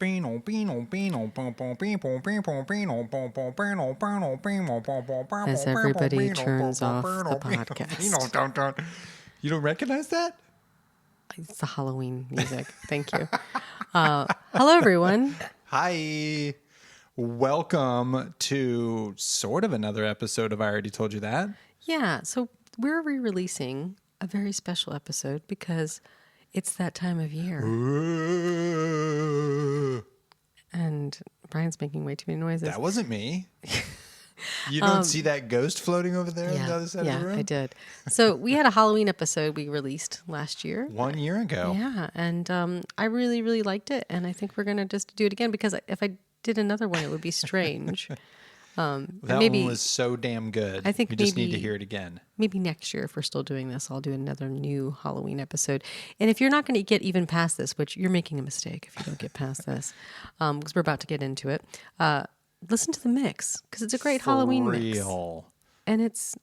As everybody turns off the podcast. You don't recognize that? It's the Halloween music. Thank you. Hello, everyone. Hi. Welcome to sort of another episode of I Already Told You That. Yeah, so we're re-releasing a very special episode because it's that time of year. And Brian's making way too many noises. That wasn't me. You don't see that ghost floating over there on the other side of the room? Yeah, I did. So we had a Halloween episode we released last year. 1 year ago. Yeah, and I really, really liked it. And I think we're going to just do it again because if I did another one, it would be strange. That maybe, one was so damn good. I think we just need to hear it again. Maybe next year, if we're still doing this, I'll do another new Halloween episode. And if you're not going to get even past this, which you're making a mistake if you don't get past this, because we're about to get into it, listen to the mix because it's a great Halloween mix. And it's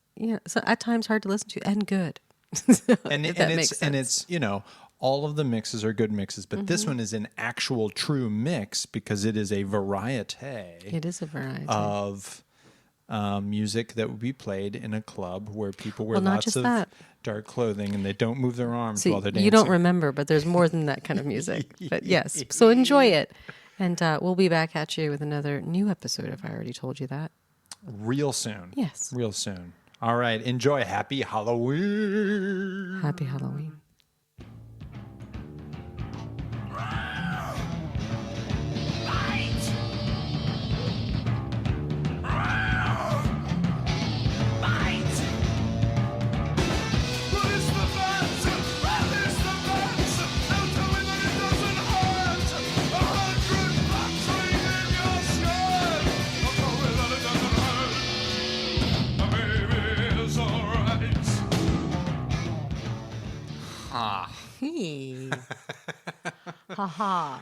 so at times hard to listen to and good. It's all of the mixes are good mixes, but this one is an actual true mix because it is a variety. It is a variety of music that would be played in a club where people wear lots of dark clothing and they don't move their arms while they're dancing. You don't remember, but there's more than that kind of music. But yes, so enjoy it. And we'll be back at you with another new episode of I Already Told You That. Real soon. Yes. Real soon. All right. Enjoy. Happy Halloween. Happy Halloween.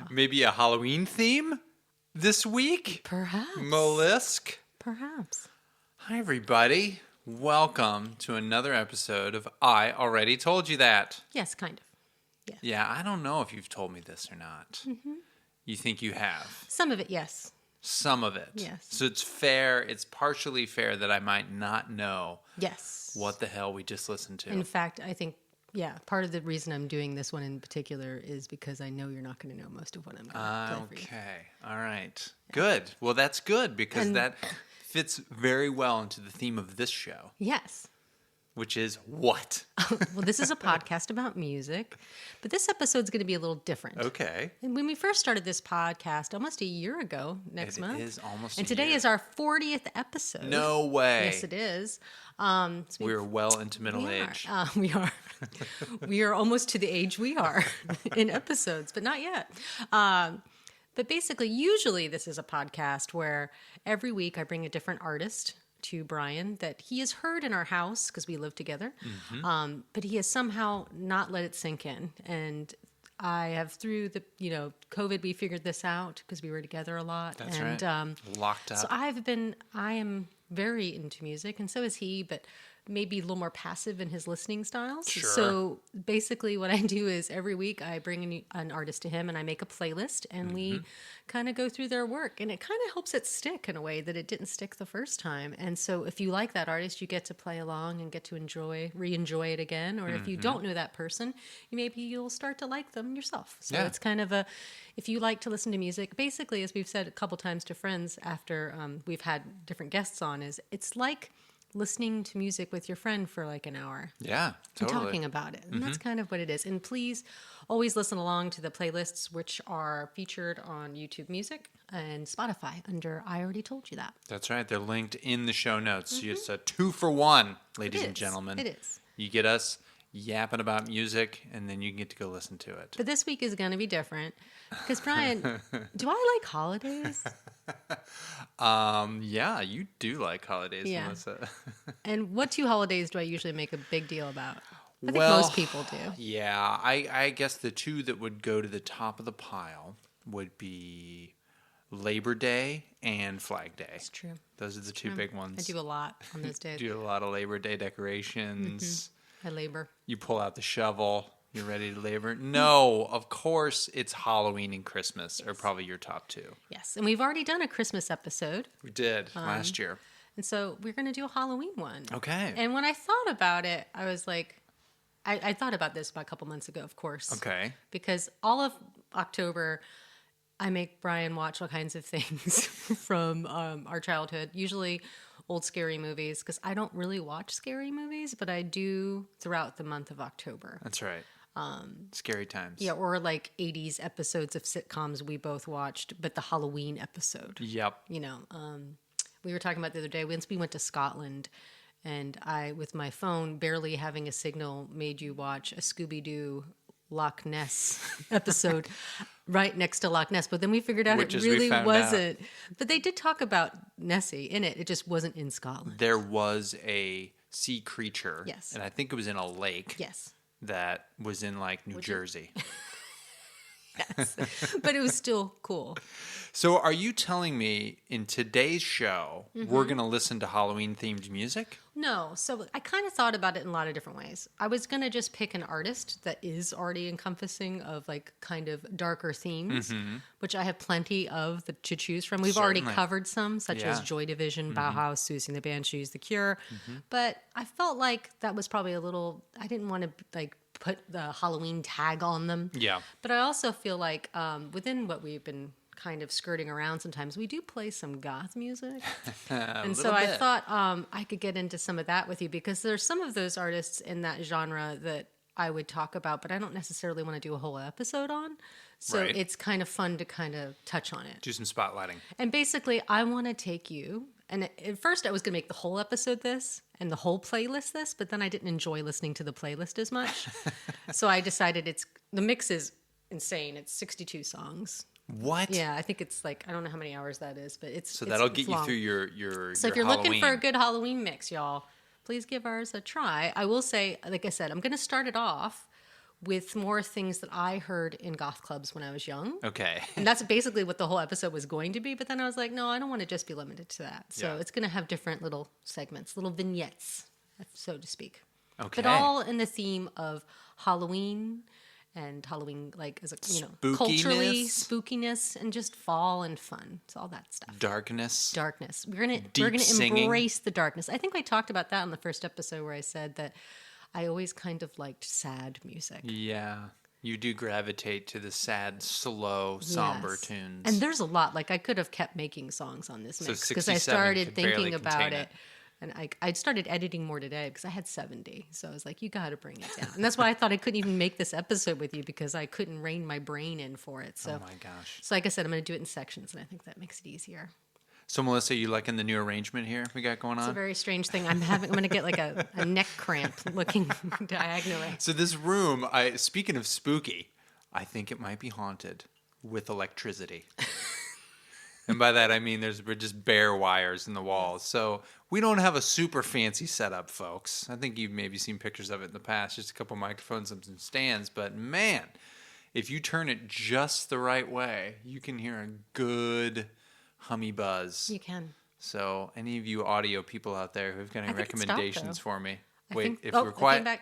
Maybe a Halloween theme this week? Perhaps. Mollusk? Perhaps. Hi, everybody. Welcome to another episode of I Already Told You That. Yes, kind of. Yeah. Yeah, I don't know if you've told me this or not. Mm-hmm. You think you have? Some of it, yes. Some of it. Yes. So it's fair, it's partially fair that I might not know what the hell we just listened to. In fact, I think part of the reason I'm doing this one in particular is because I know you're not going to know most of what I'm going to play for you. Okay. All right. Yeah. Good. Well, that's good because that fits very well into the theme of this show. Yes. Which is what? Well, this is a podcast about music, but this episode's going to be a little different. Okay. And when we first started this podcast almost a year ago next month. It is almost and today is our 40th episode. No way. Yes, it is. So we're well into middle age. We are. We are almost to the age we are in episodes, but not yet. But basically, usually this is a podcast where every week I bring a different artist to Bryan that he has heard in our house because we live together, but he has somehow not let it sink in. And I have, through the COVID, we figured this out because we were together a lot. That's right. Locked up. So I am very into music, and so is he, but maybe a little more passive in his listening styles. Sure. So basically what I do is every week I bring an artist to him and I make a playlist and we kind of go through their work, and it kind of helps it stick in a way that it didn't stick the first time. And so if you like that artist, you get to play along and get to re-enjoy it again. Or if you don't know that person, you'll start to like them yourself. So it's kind of if you like to listen to music, basically, as we've said a couple times to friends after we've had different guests on, it's like listening to music with your friend for like an hour. Yeah, totally. And talking about it. And that's kind of what it is. And please always listen along to the playlists, which are featured on YouTubeMusic and Spotify under I Already Told You That. That's right. They're linked in the show notes. It's a 2-for-1, ladies and gentlemen. It is. You get us yapping about music, and then you can get to go listen to it. But this week is going to be different. Because, Bryan, do I like holidays? Yeah, you do like holidays, Melissa. And what two holidays do I usually make a big deal about? I think most people do. Yeah, I guess the two that would go to the top of the pile would be Labor Day and Flag Day. That's true. Those are the two big ones. I do a lot on those days. Do a lot of Labor Day decorations. I labor. You pull out the shovel. You're ready to labor? No, of course it's Halloween and Christmas are probably your top two. Yes, and we've already done a Christmas episode. We did last year. And so we're going to do a Halloween one. Okay. And when I thought about it, I was like, I thought about this about a couple months ago, of course. Okay. Because all of October, I make Bryan watch all kinds of things from our childhood, usually old scary movies, because I don't really watch scary movies, but I do throughout the month of October. That's right. Scary times. Yeah, or like 80s episodes of sitcoms we both watched, but the Halloween episode. Yep. You know, we were talking about the other day, once we went to Scotland, and I, with my phone barely having a signal, made you watch a Scooby-Doo Loch Ness episode right next to Loch Ness. But then we figured out Which, it as we really found wasn't. But they did talk about Nessie in it. It just wasn't in Scotland. There was a sea creature. Yes. And I think it was in a lake. Yes. That was in like New Jersey. Yes. But it was still cool. So are you telling me in today's show, we're going to listen to Halloween themed music? No. So I kind of thought about it in a lot of different ways. I was going to just pick an artist that is already encompassing of like kind of darker themes, which I have plenty of to choose from. We've already Certainly. covered some, such as Joy Division, Bauhaus, Susie and the Banshees, The Cure. But I felt like that was probably a little, I didn't want to like put the Halloween tag on them. Yeah. But I also feel like within what we've been kind of skirting around sometimes, we do play some goth music. And so I thought I could get into some of that with you, because there's some of those artists in that genre that I would talk about, but I don't necessarily want to do a whole episode on. So Right. it's kind of fun to kind of touch on it. Do some spotlighting. And basically, I want to take you, and at first I was going to make the whole episode this and the whole playlist this, but then I didn't enjoy listening to the playlist as much. So I decided the mix is insane. It's 62 songs. What? Yeah, I think it's like, I don't know how many hours that is, but it's That'll it's get you long. through your So if you're Halloween. looking for a good Halloween mix, y'all, please give ours a try. I will say, like I said, I'm going to start it off with more things that I heard in goth clubs when I was young. Okay. And that's basically what the whole episode was going to be. But then I was like, no, I don't want to just be limited to that. So Yeah. it's going to have different little segments, little vignettes, so to speak. Okay. But all in the theme of Halloween and Halloween, like, as a, culturally, spookiness, and just fall and fun. It's all that stuff. Darkness. Darkness. We're gonna singing. embrace the darkness. I think I talked about that on the first episode where I said that I always kind of liked sad music. Yeah. You do gravitate to the sad, slow, somber Yes. tunes. And there's a lot. Like, I could have kept making songs on this So mix because 67 I started could barely thinking about contain it. And I started editing more today because I had 70. So I was like, you got to bring it down. And that's why I thought I couldn't even make this episode with you, because I couldn't rein my brain in for it. So, Oh my gosh. so like I said, I'm going to do it in sections, and I think that makes it easier. So Melissa, you liking the new arrangement here we got going It's a on? very strange thing. I'm going to get like a neck cramp looking diagonally. So this room, speaking of spooky, I think it might be haunted with electricity. And by that I mean we're just bare wires in the walls. So we don't have a super fancy setup, folks. I think you've maybe seen pictures of it in the past, just a couple microphones and some stands. But man, if you turn it just the right way, you can hear a good hummy buzz. You can. So any of you audio people out there who've got any I think it stopped, recommendations though. for me? I Wait, think, if it we're came quiet, back.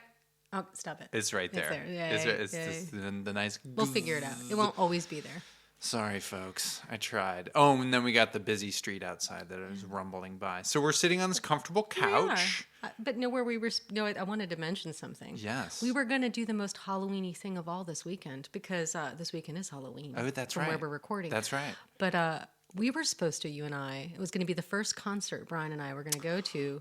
Oh, stop it. it's right there. It's there. Yeah, It's yeah, just the nice. We'll figure it out. It won't always be there. Sorry, folks. I tried. Oh, and then we got the busy street outside that is rumbling by. So we're sitting on this comfortable couch. But no, where we were. No, I wanted to mention something. Yes. We were going to do the most Halloween-y thing of all this weekend, because this weekend is Halloween. Oh, that's from right. where we're recording. That's right. But we were supposed to, you and I, it was going to be the first concert Bryan and I were going to go to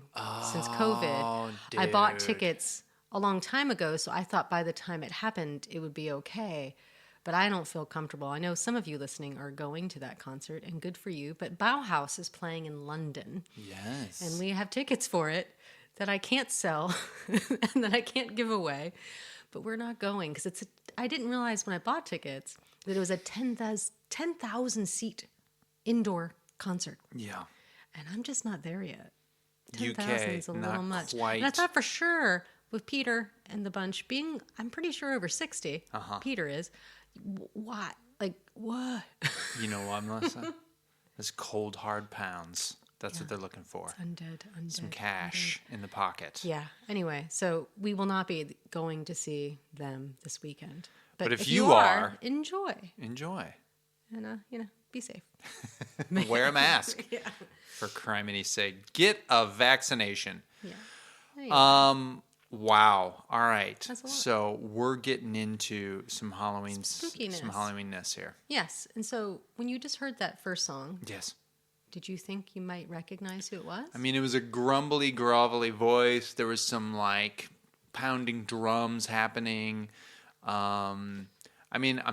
since COVID. I bought dude. tickets a long time ago, so I thought by the time it happened, it would be okay. But I don't feel comfortable. I know some of you listening are going to that concert, and good for you. But Bauhaus is playing in London. Yes. And we have tickets for it that I can't sell and that I can't give away. But we're not going because I didn't realize when I bought tickets that it was a 10,000 seat indoor concert. Yeah. And I'm just not there yet. UK, 10,000 is a little not much. quite. And I thought for sure with Peter and the bunch being, I'm pretty sure over 60, Peter is. What? Like, what? You know what, Melissa? It's cold, hard pounds. That's what they're looking for. Undead. Some cash in the pocket. Yeah. Anyway, so we will not be going to see them this weekend. But if you you are, enjoy. Enjoy. And, be safe. Wear a mask. Yeah. For crimini's sake. Get a vaccination. Yeah. Wow. All right. That's a lot. So we're getting into some Spookiness. some Halloweenness here. Yes. And so when you just heard that first song, Yes. did you think you might recognize who it was? I mean, it was a grumbly, grovelly voice. There was some like pounding drums happening. I'm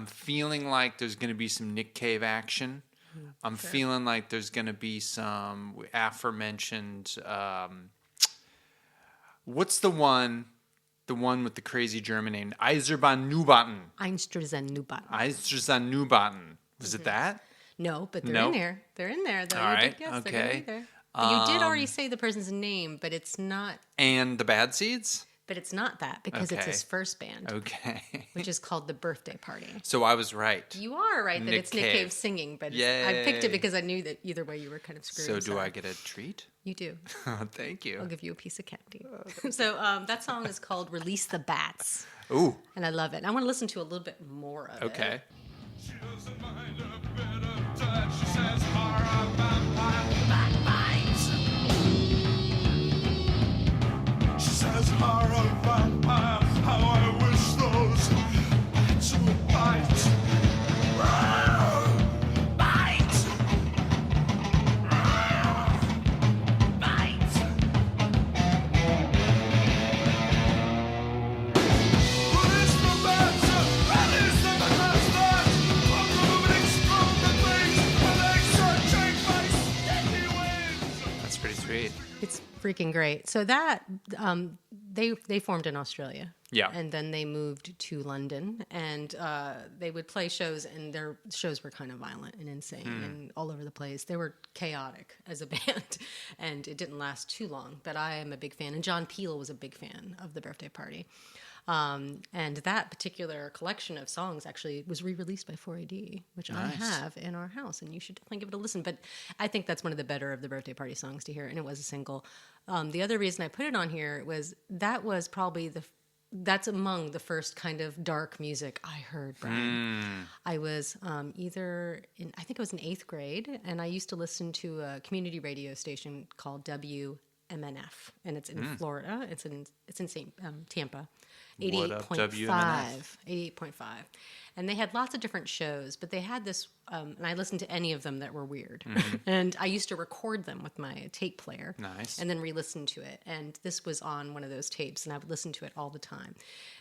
feeling like there's going to be some Nick Cave action. I'm feeling like there's going to be some aforementioned. What's the one? The one with the crazy German name, Eisenbahnnubaten. Eisenbahnnubaten. Was it that? No, but they're Nope. in there. They're in there, though. All right. Yes, Okay. they're going to be there. But you did already say the person's name, but it's not. And the Bad Seeds? But it's not that because it's Okay. his first band, Okay. which is called The Birthday Party. So I was right. You are right that Nick it's Nick Cave. Cave singing, but I picked it because I knew that either way you were kind of screwed. So do I get a treat? You do. Thank you. I'll give you a piece of candy. So that song is called Release the Bats. Ooh. And I love it. I want to listen to a little bit more of it. Okay. She doesn't mind a bit of touch. She says horror vampire backbites. She says horror vampire. How I wish those bats would bite. Bite. Bite. Release the bats. Release the bastards. I'm moving stronger things. My legs are chained by sticky wings. That's pretty sweet. It's freaking great. So that they formed in Australia. Yeah. And then they moved to London, and they would play shows, and their shows were kind of violent and insane and all over the place. They were chaotic as a band, and it didn't last too long. But I am a big fan, and John Peel was a big fan of The Birthday Party. And that particular collection of songs actually was re-released by 4AD, which I have in our house, and you should definitely give it a listen. But I think that's one of the better of the Birthday Party songs to hear, and it was a single. The other reason I put it on here was that was probably that's among the first kind of dark music I heard, Bryan. I was I think it was in 8th grade, and I used to listen to a community radio station called WMNF, and it's in Florida. It's in Tampa. What up, 88.5. WMNF? 88.5. And they had lots of different shows, but they had this, and I listened to any of them that were weird. And I used to record them with my tape player. Nice. And then re-listen to it. And this was on one of those tapes, and I would listen to it all the time.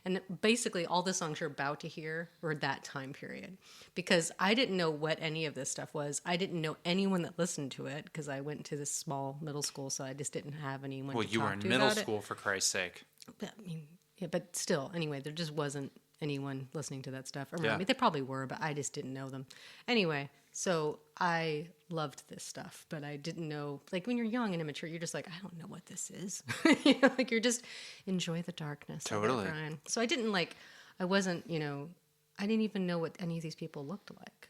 And basically, all the songs you're about to hear were that time period. Because I didn't know what any of this stuff was. I didn't know anyone that listened to it, because I went to this small middle school, so I just didn't have anyone Well, to you talk were in to middle about it. school, for Christ's sake. I mean, yeah, but still, anyway, there just wasn't anyone listening to that stuff around Yeah. me. They probably were, but I just didn't know them. Anyway, so I loved this stuff, but I didn't know, like when you're young and immature, you're just like, I don't know what this is. Like you're just enjoy the darkness. of it, Totally. Bryan. So I didn't I wasn't, I didn't even know what any of these people looked like.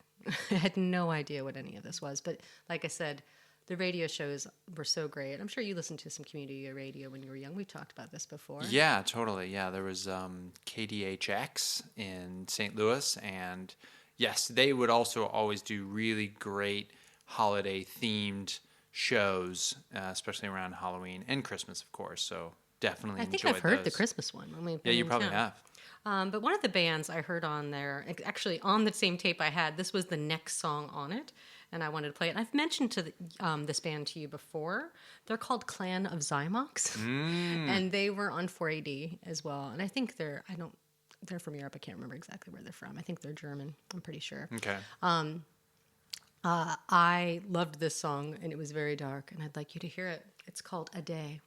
I had no idea what any of this was. But like I said, the radio shows were so great. I'm sure you listened to some community radio when you were young. We've talked about this before. Yeah, totally. Yeah, there was KDHX in St. Louis, and yes, they would also always do really great holiday-themed shows, especially around Halloween and Christmas, of course. So definitely I think enjoyed I've heard the those. Christmas one. When we've Yeah, been you in probably town. have. But one of the bands I heard on there, actually on the same tape I had, this was the next song on it, and I wanted to play it. I've mentioned this band to you before. They're called Clan of Zymox, and they were on 4AD as well. And I think they're from Europe. I can't remember exactly where they're from. I think they're German. I'm pretty sure. Okay. I loved this song, and it was very dark, and I'd like you to hear it. It's called A Day.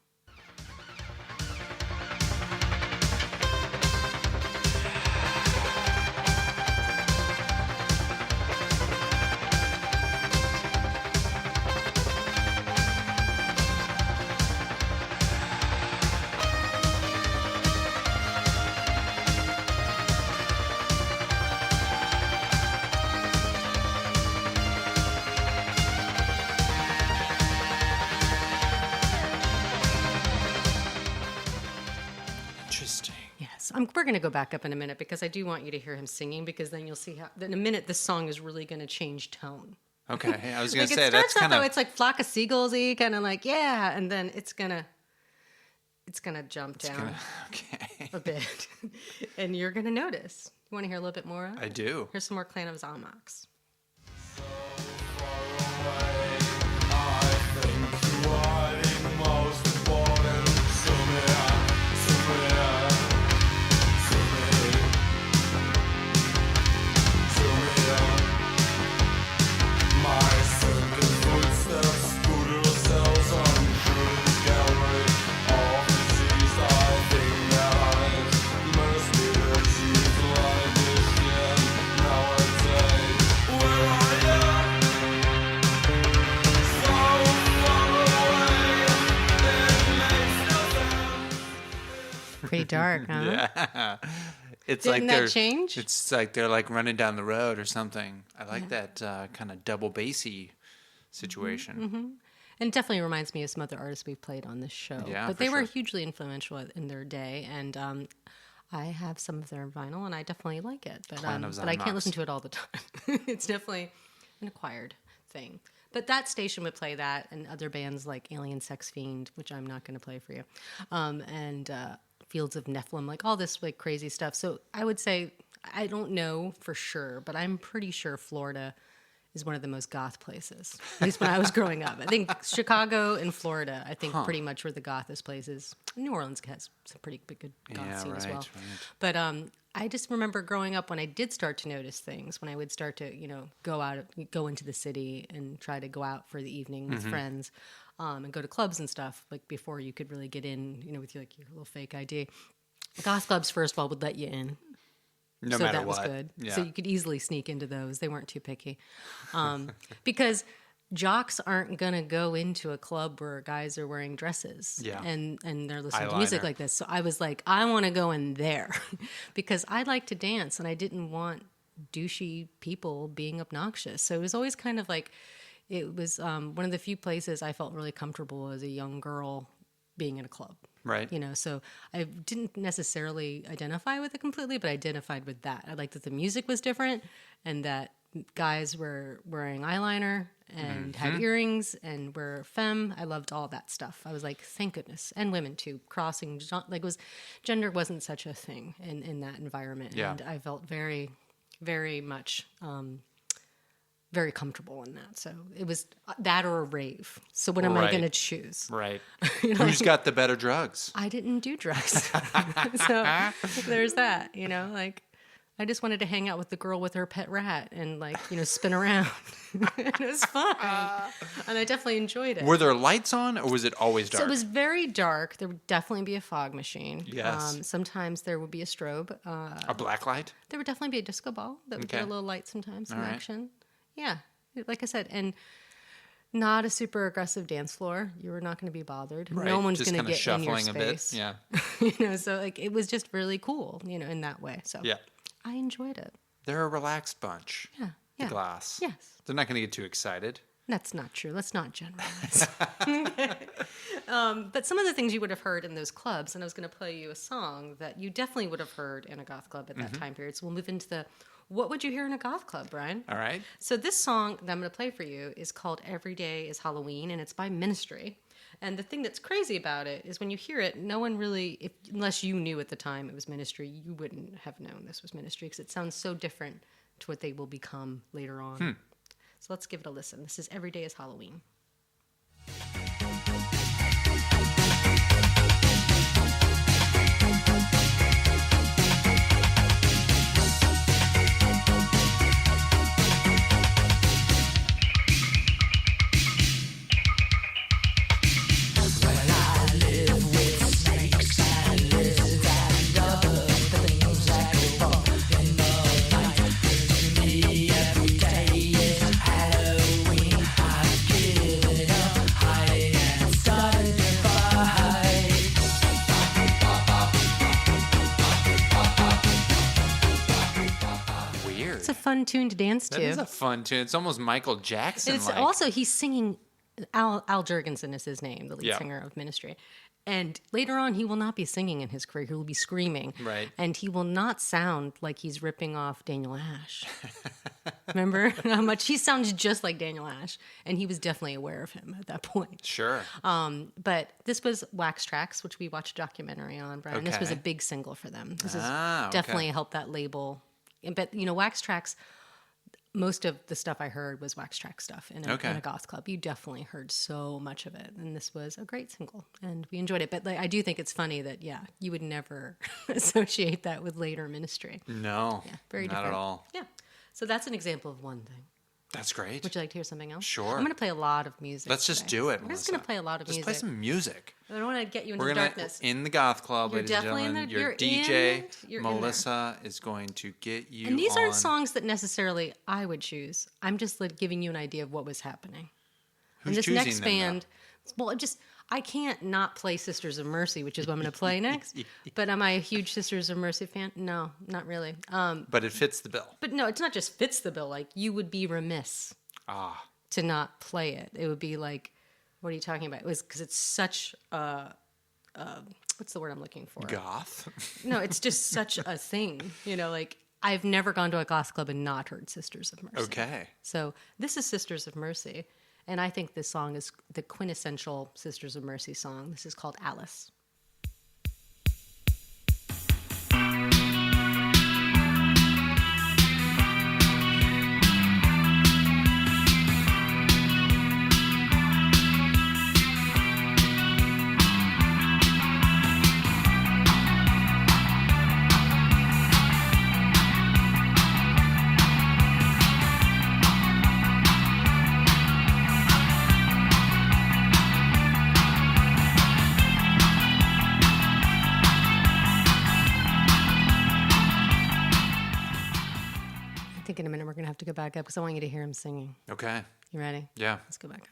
we're going to go back up in a minute because I do want you to hear him singing, because then you'll see how in a minute this song is really going to change tone. Okay, I was gonna Like, say it that's starts out kind though, of it's like flock of seagulls-y, kind of like, yeah, and then it's gonna jump down okay. a bit, and you're gonna notice. You want to hear a little bit more? I do. Here's some more Clan of Zalmax. Pretty dark, huh? Yeah. It's Didn't like that they're change? It's like they're like running down the road or something. I like that kind of double bassy situation. Mm-hmm. And it definitely reminds me of some other artists we've played on this show. Yeah, but for they were sure. hugely influential in their day, and I have some of their vinyl, and I definitely like it. But Clan of but I can't Zalmax. listen to it all the time. It's definitely an acquired thing. But that station would play that, and other bands like Alien Sex Fiend, which I'm not going to play for you, and Fields of Nephilim, like all this like crazy stuff. So I would say, I don't know for sure, but I'm pretty sure Florida is one of the most goth places, at least when I was growing up. I think Chicago and Florida, I think pretty much were the gothest places. New Orleans has some pretty good goth Yeah, scene as well. right. But I just remember growing up when I did start to notice things, when I would start to, go into the city and try to go out for the evening with friends, and go to clubs and stuff, like before you could really get in, with your little fake ID. Goth clubs, first of all, would let you in. No So matter that was what. good. Yeah. So you could easily sneak into those. They weren't too picky. Because jocks aren't going to go into a club where guys are wearing dresses Yeah. and they're listening to music Eyeliner. like this. So I was like, I want to go in there because I like to dance and I didn't want douchey people being obnoxious. So it was always kind of like, it was one of the few places I felt really comfortable as a young girl being in a club. Right. So I didn't necessarily identify with it completely, but I identified with that. I liked that the music was different and that guys were wearing eyeliner and had earrings and were femme. I loved all that stuff. I was like, thank goodness. And women too, crossing, gender wasn't such a thing in that environment. Yeah. And I felt very, very much very comfortable in that. So it was that or a rave. So what am I Right. going to choose? Right. Who's got the better drugs? I didn't do drugs. So there's that, I just wanted to hang out with the girl with her pet rat and spin around. And it was fun. And I definitely enjoyed it. Were there lights on or was it always dark? So it was very dark. There would definitely be a fog machine. Yes. Sometimes there would be a strobe. A black light? There would definitely be a disco ball that would get a Okay. little light sometimes in All right. action. Yeah, like I said, and not a super aggressive dance floor. You were not going to be bothered. Right. No one's Just going to kinda get in your shuffling a bit. space. Yeah. So it was just really cool, in that way. So Yeah. I enjoyed it. They're a relaxed bunch. Yeah. The Yeah. Glass. Yes. They're not going to get too excited. That's not true. Let's not generalize. But some of the things you would have heard in those clubs, and I was going to play you a song that you definitely would have heard in a goth club at that time period. So we'll move into what would you hear in a goth club, Brian? All right. So this song that I'm going to play for you is called Every Day is Halloween, and it's by Ministry. And the thing that's crazy about it is when you hear it, no one really, unless you knew at the time it was Ministry, you wouldn't have known this was Ministry because it sounds so different to what they will become later on. So let's give it a listen. This is Every Day is Halloween. Weird. It's a fun tune to dance That to. is a fun tune. It's almost Michael Jackson. It's also, he's singing, Al Jurgensen is his name, the lead Yeah. singer of Ministry. And later on, he will not be singing in his career. He will be screaming. Right. And he will not sound like he's ripping off Daniel Ash. Remember how much he sounds just like Daniel Ash? And he was definitely aware of him at that point. Sure. But this was Wax Trax, which we watched a documentary on, Brian. This was a Okay. big single for them. This has okay. definitely helped that label. But, Wax Trax, most of the stuff I heard was Wax Trax stuff in a goth club. You definitely heard so much of it. And this was a great single. And we enjoyed it. But I do think it's funny that, you would never associate that with later ministry. No, Yeah, very not different. at all. Yeah. So that's an example of one thing. That's great. Would you like to hear something else? Sure. I'm going to play a lot of music. Let's just today. do it, We're just going to play a lot of Just music. play some music. I don't want to get you into We're the gonna darkness. in the goth club, You're ladies and definitely in gentlemen. the- Your you're DJ in it. You're in there. Melissa is going to get you. And these on. aren't songs that necessarily I would choose. I'm just giving you an idea of what was happening. Who's and this choosing next them, band, well, I can't not play Sisters of Mercy, which is what I'm going to play next. But am I a huge Sisters of Mercy fan? No, not really. But it fits the bill. But no, it's not just fits the bill. Like, you would be remiss to not play it. It would be like, what are you talking about? It was because it's such what's the word I'm looking for? Goth. No, it's just such a thing. I've never gone to a goth club and not heard Sisters of Mercy. Okay. So this is Sisters of Mercy, and I think this song is the quintessential Sisters of Mercy song. This is called Alice. I think in a minute we're going to have to go back up because I want you to hear him singing. Okay. You ready? Yeah. Let's go back up.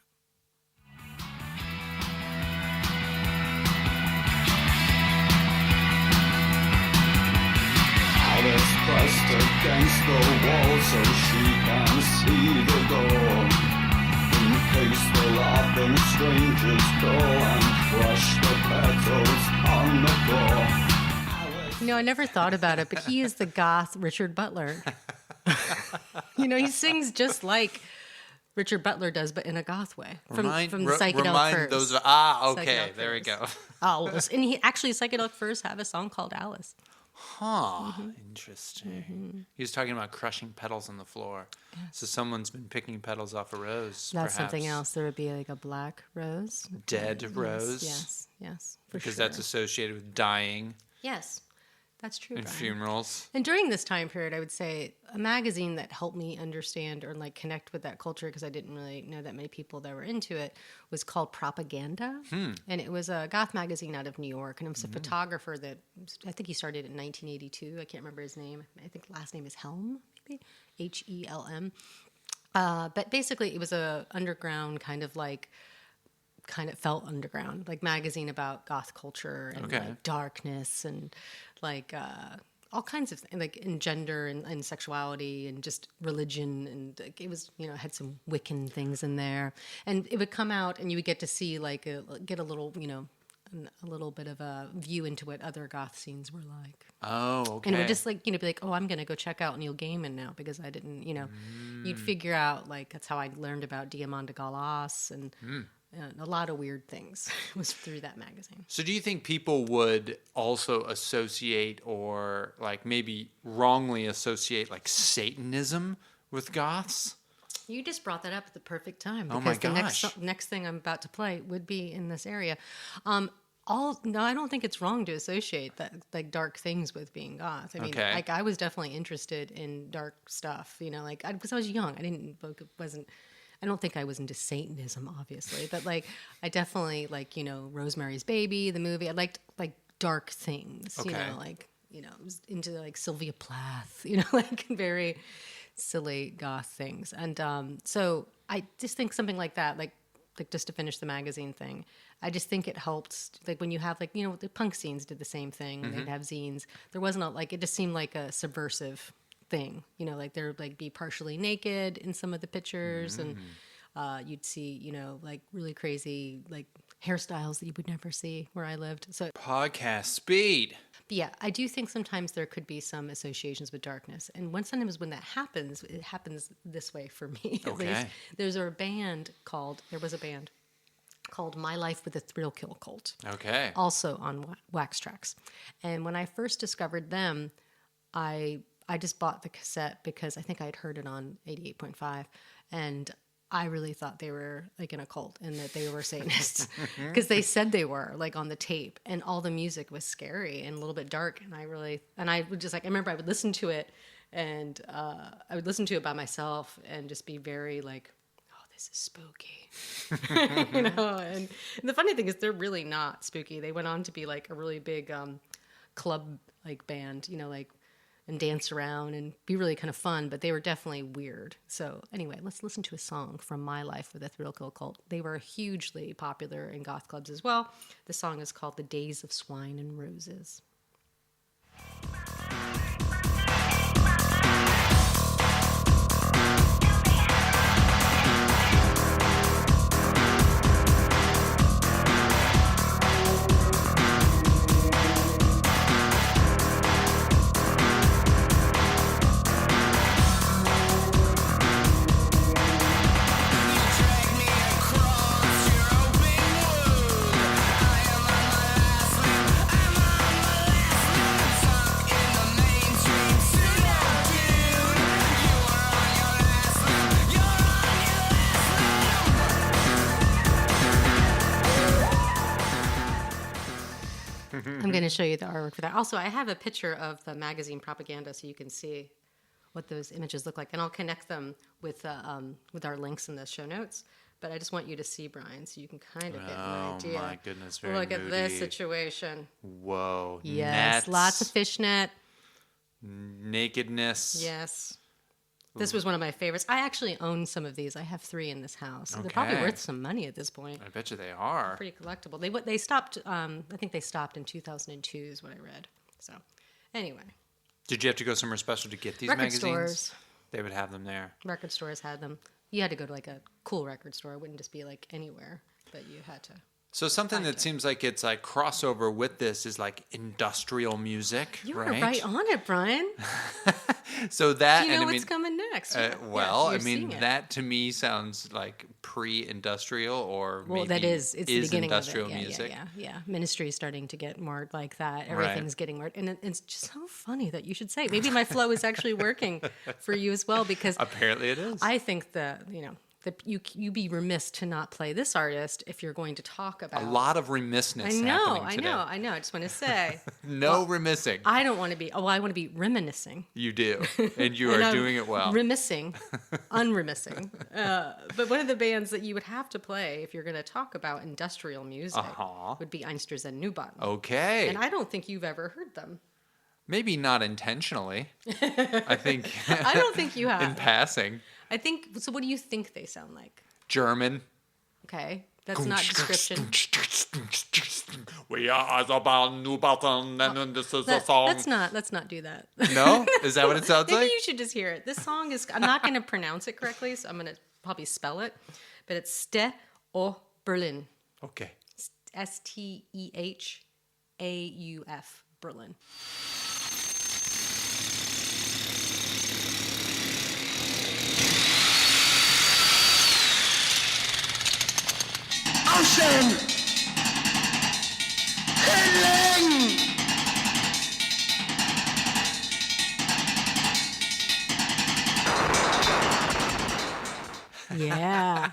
Alice pressed against the wall so she can see the door. In case the laughing strangers go and crush the petals on the floor. I never thought about it, but he is the goth Richard Butler. He sings just like Richard Butler does, but in a goth way. From the Psychedelic remind Furs. those. Okay. Psychedelic There we Furs. go. Alice. And Psychedelic Furs have a song called Alice. Huh. Interesting. He was talking about crushing petals on the floor. So someone's been picking petals off a rose. That's perhaps. something else. There would be like a black rose. Dead Yes, rose. Yes. For Because sure. that's associated with dying Yes, that's true. and Brian. funerals. And during this time period, I would say a magazine that helped me understand or connect with that culture, because I didn't really know that many people that were into it, was called Propaganda. And it was a goth magazine out of New York. And it was a photographer that, I think he started in 1982. I can't remember his name. I think the last name is Helm, maybe? Helm. But basically, it was a underground kind of felt underground, magazine about goth culture and darkness and all kinds of things, in gender and sexuality and just religion, and it was had some Wiccan things in there, and it would come out and you would get to see get a little a little bit of a view into what other goth scenes were like. Oh, okay. And it would just be like, oh, I'm going to go check out Neil Gaiman now because I didn't, you'd figure out that's how I learned about Diamant de Galas and a lot of weird things was through that magazine. So do you think people would also associate or maybe wrongly associate Satanism with goths? You just brought that up at the perfect time. Oh Because my the gosh. next thing I'm about to play would be in this area. No, I don't think it's wrong to associate that dark things with being goth. I mean, Okay. I was definitely interested in dark stuff. Because I was young. I don't think I was into Satanism, obviously, but I definitely Rosemary's Baby, the movie. I liked dark things. Okay. I was into Sylvia Plath. Very silly goth things, and so I just think something like that, just to finish the magazine thing. I just think it helped, when you have the punk scenes did the same thing. They'd have zines. There wasn't it just seemed like a subversive thing, there'd be partially naked in some of the pictures, and You'd see, like really crazy, like hairstyles that you would never see where I lived. So, Podcast speed. but yeah, I do think sometimes there could be some associations with darkness. And sometimes when that happens, it happens this way for me, at Okay. least. There was a band called My Life with a Thrill Kill Cult. Okay. Also on Wax Tracks. And when I first discovered them, I just bought the cassette because I think I'd heard it on 88.5, and I really thought they were like in a cult and that they were Satanists because they said they were, like, on the tape, and all the music was scary and a little bit dark, and I would just, like, I remember I would listen to it, and I would listen to it by myself and just be very like, oh, this is spooky. And the funny thing is they're really not spooky. They went on to be like a really big club like band, like, and dance around and be really kind of fun, but they were definitely weird. So anyway, let's listen to a song from My Life with a Thrill Kill Cult. They were hugely popular in goth clubs as well. The song is called The Days of Swine and Roses. I'm going to show you the artwork for that. Also, I have a picture of the magazine propaganda so you can see what those images look like. And I'll connect them with our links in the show notes. But I just want you to see, Bryan, so you can kind of get an idea. Oh, my goodness. Very Look at this moody. situation. Whoa. Yes, Nets, lots of fishnet. nakedness. Yes. This was one of my favorites. I actually own some of these. I have 3 in this house. So They're probably Okay. worth some money at this point. I bet you they are. Pretty collectible. They stopped, I think they stopped in 2002 is what I read. So anyway, Did you have to go somewhere special to get these record magazines? stores. They would have them there. Record stores had them. You had to go to like a cool record store. It wouldn't just be like anywhere, but you had to. So something that it. seems like it's like crossover with this is like industrial music, You right? were right on it, Bryan. So that, Do you know and I what's mean, coming next? well, you're I mean, seeing it. that to me sounds like pre-industrial or Well, maybe that is. It's the beginning industrial of it. music. Yeah. Ministry is starting to get more like that. Everything's getting more, and it's just so funny that you should say. Maybe my flow is actually working for you as well, because Apparently it is. I think that you be remiss to not play this artist if you're going to talk about A lot of remissness happening today. I know. I just want to say, No remissing. I don't want to be. Oh, I want to be reminiscing. You do. And you And are I'm doing it well. Remissing, unremissing. But one of the bands that you would have to play if you're going to talk about industrial music would be Einsters and Neubauten. Okay. And I don't think you've ever heard them. Maybe not intentionally. I think I don't think you in have. passing. I think. So, what do you think they sound like? German. Okay, that's not description. We are about Neubauten and this is a song. Let's not do that. No? Is that what it sounds Maybe like? you should just hear it. This song is. I'm not going to pronounce it correctly, so I'm going to probably spell it. But it's Ste o Berlin. Okay. Steheauf Berlin. Ocean! Headling! Yeah.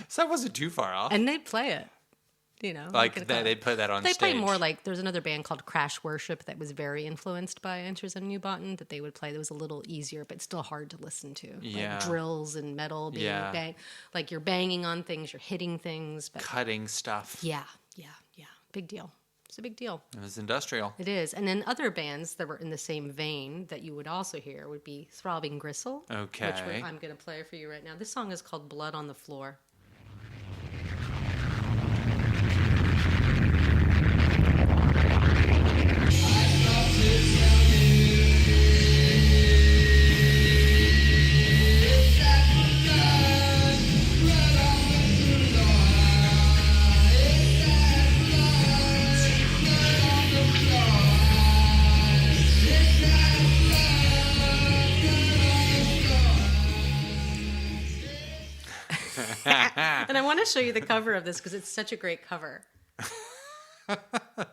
So that wasn't too far off. And they play it. Like gonna that, call they it. play that on They stage. play more like there's another band called Crash Worship that was very influenced by Einsters and Neubauten that they would play. That was a little easier, but still hard to listen to. Yeah. Like drills and metal being bang, like you're banging on things, you're hitting things. But cutting stuff. yeah. Big deal. It's a big deal. It was industrial. It is. And then other bands that were in the same vein that you would also hear would be Throbbing Gristle. Okay. Which I'm going to play for you right now. This song is called Blood on the Floor. And I want to show you the cover of this because it's such a great cover.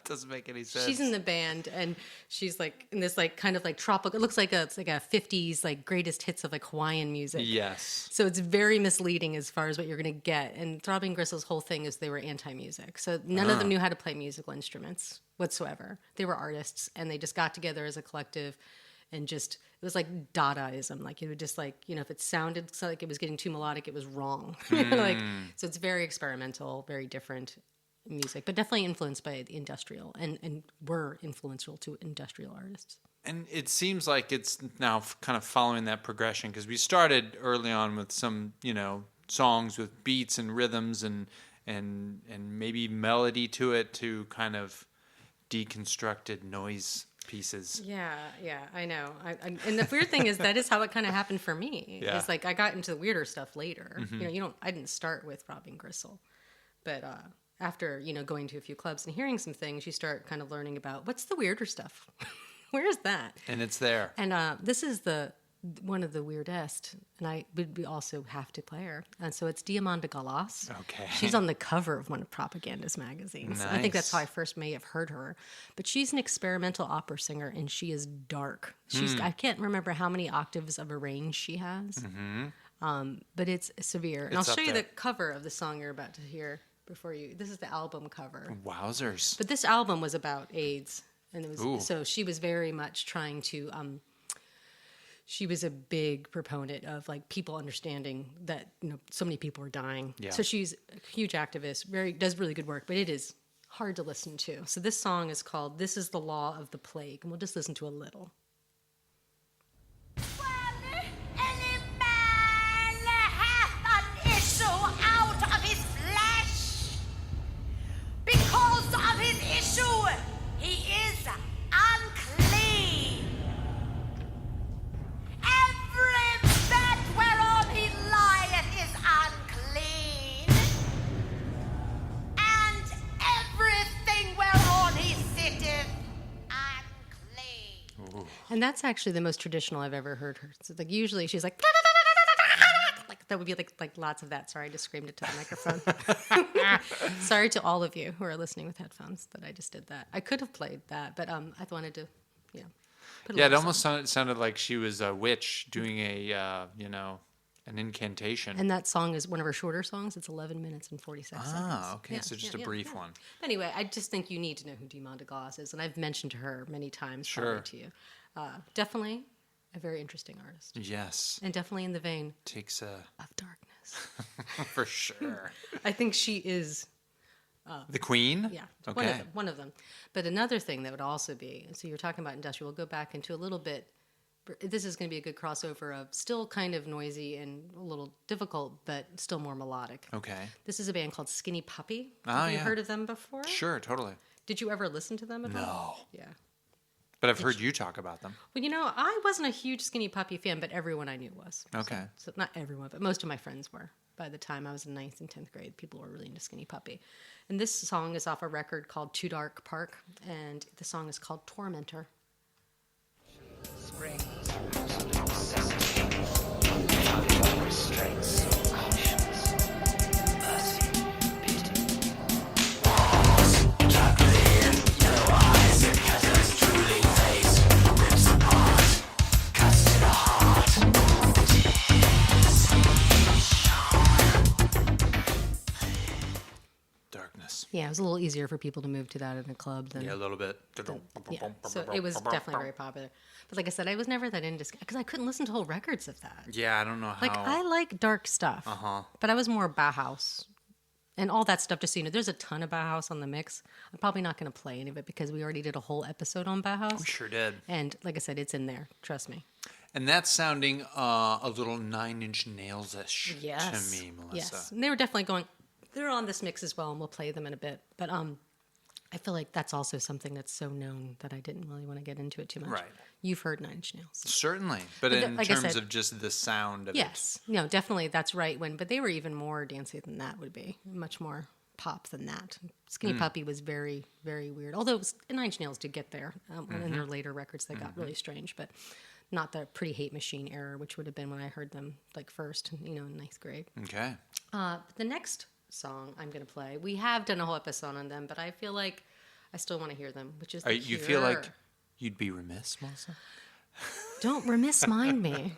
Doesn't make any sense. She's in the band and she's like in this like kind of like tropical. It looks like it's like a 50s like greatest hits of like Hawaiian music. Yes. So it's very misleading as far as what you're going to get. And Throbbing Gristle's whole thing is they were anti-music. So none of them knew how to play musical instruments whatsoever. They were artists and they just got together as a collective and just, it was like Dadaism. Like it would just like, you know, if it sounded like it was getting too melodic, it was wrong. Like, so it's very experimental, very different music, but definitely influenced by the industrial and were influential to industrial artists. And it seems like it's now kind of following that progression because we started early on with some, you know, songs with beats and rhythms and maybe melody to it to kind of deconstructed noise pieces. Yeah, I know. And the weird thing is that is how it kind of happened for me. Yeah. It's like I got into the weirder stuff later. You know, I didn't start with Throbbing Gristle, but after, you know, going to a few clubs and hearing some things, you start kind of learning about what's the weirder stuff. Where is that? And it's there. And this is one of the weirdest, and we also have to play her. And so it's Diamanda Galas. Okay. She's on the cover of one of Propaganda's magazines. Nice. I think that's how I first may have heard her. But she's an experimental opera singer, and she is dark. I can't remember how many octaves of a range she has, but it's severe. And It's I'll show up you there. the cover of the song you're about to hear before you. This is the album cover. Wowzers. But this album was about AIDS, and it was Ooh. so she was very much trying to. She was a big proponent of like people understanding that, you know, so many people are dying. Yeah. So she's a huge activist, does really good work, but it is hard to listen to. So this song is called "This Is the Law of the Plague," and we'll just listen to a little. Any man hath an issue out of his flesh. Because of his issue, he is unclean. Every bed whereon he lieth is unclean. And everything whereon he sitteth unclean. And that's actually the most traditional I've ever heard her. So like usually she's like that would be like lots of that. Sorry, I just screamed it to the microphone. Sorry to all of you who are listening with headphones that I just did that. I could have played that, but I wanted to, you know. Put a Yeah, it little almost sounded like she was a witch doing a, you know, an incantation. And that song is one of her shorter songs. It's 11 minutes and 46 seconds. Ah, okay. So just a brief one. Anyway, I just think you need to know who Diamanda Galas is, and I've mentioned her many times Sure. probably to you. Definitely a very interesting artist, Yes. and definitely in the vein Takes a... of darkness. For sure. I think she is, The Queen? yeah, Okay. one of them. But another thing that would also be, so you're talking about industrial, we'll go back into a little bit. This is going to be a good crossover of still kind of noisy and a little difficult, but still more melodic. Okay. This is a band called Skinny Puppy. Oh, Have you yeah. heard of them before? Sure, totally. Did you ever listen to them at all? No. Yeah. But I've heard you talk about them. Well, you know, I wasn't a huge Skinny Puppy fan, but everyone I knew was. Okay. So not everyone, but most of my friends were. By the time I was in 9th and 10th grade, people were really into Skinny Puppy. And this song is off a record called Too Dark Park, and the song is called Tormentor. Springs absolute necessity. No restraints, cautions, mercy, pity. Walls, trapped within, yellow eyes, and Catherine's drooling face, rips apart, cuts to the heart. Darkness. Yeah, it was a little easier for people to move to that in a club than. Yeah, a little bit. Yeah, so it was definitely very popular. But like I said, I was never that into because I couldn't listen to whole records of that. Yeah, I don't know how. Like I like dark stuff, but I was more Bauhaus and all that stuff. Just so you know, there's a ton of Bauhaus on the mix. I'm probably not going to play any of it because we already did a whole episode on Bauhaus. We sure did. And like I said, it's in there. Trust me. And that's sounding a little Nine Inch Nails-ish Yes. to me, Melissa. Yes, and they were definitely going. They're on this mix as well, and we'll play them in a bit. But I feel like that's also something that's so known that I didn't really want to get into it too much. Right. You've heard Nine Inch Nails. Certainly. But But in like I terms said- of just the sound of Yes. No, definitely that's right. But they were even more dancey than that would be. Much more pop than that. Skinny Puppy was very, very weird. Although Nine Inch Nails did get there. In their later records, they got really strange. But not the Pretty Hate Machine era, which would have been when I heard them like first, in ninth grade. Okay. But the next song I'm going to play, we have done a whole episode on them, but I feel like I still want to hear them, which is The You Cure. feel like you'd be remiss, Melissa? Don't remiss mind me.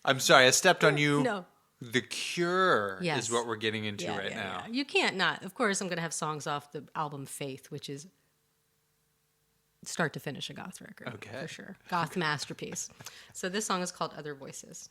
I'm sorry, I stepped on you. No. The Cure Yes. is what we're getting into now. Yeah. You can't not. Of course, I'm going to have songs off the album Faith, which is start to finish a goth record. Okay. For sure. Goth masterpiece. So this song is called Other Voices.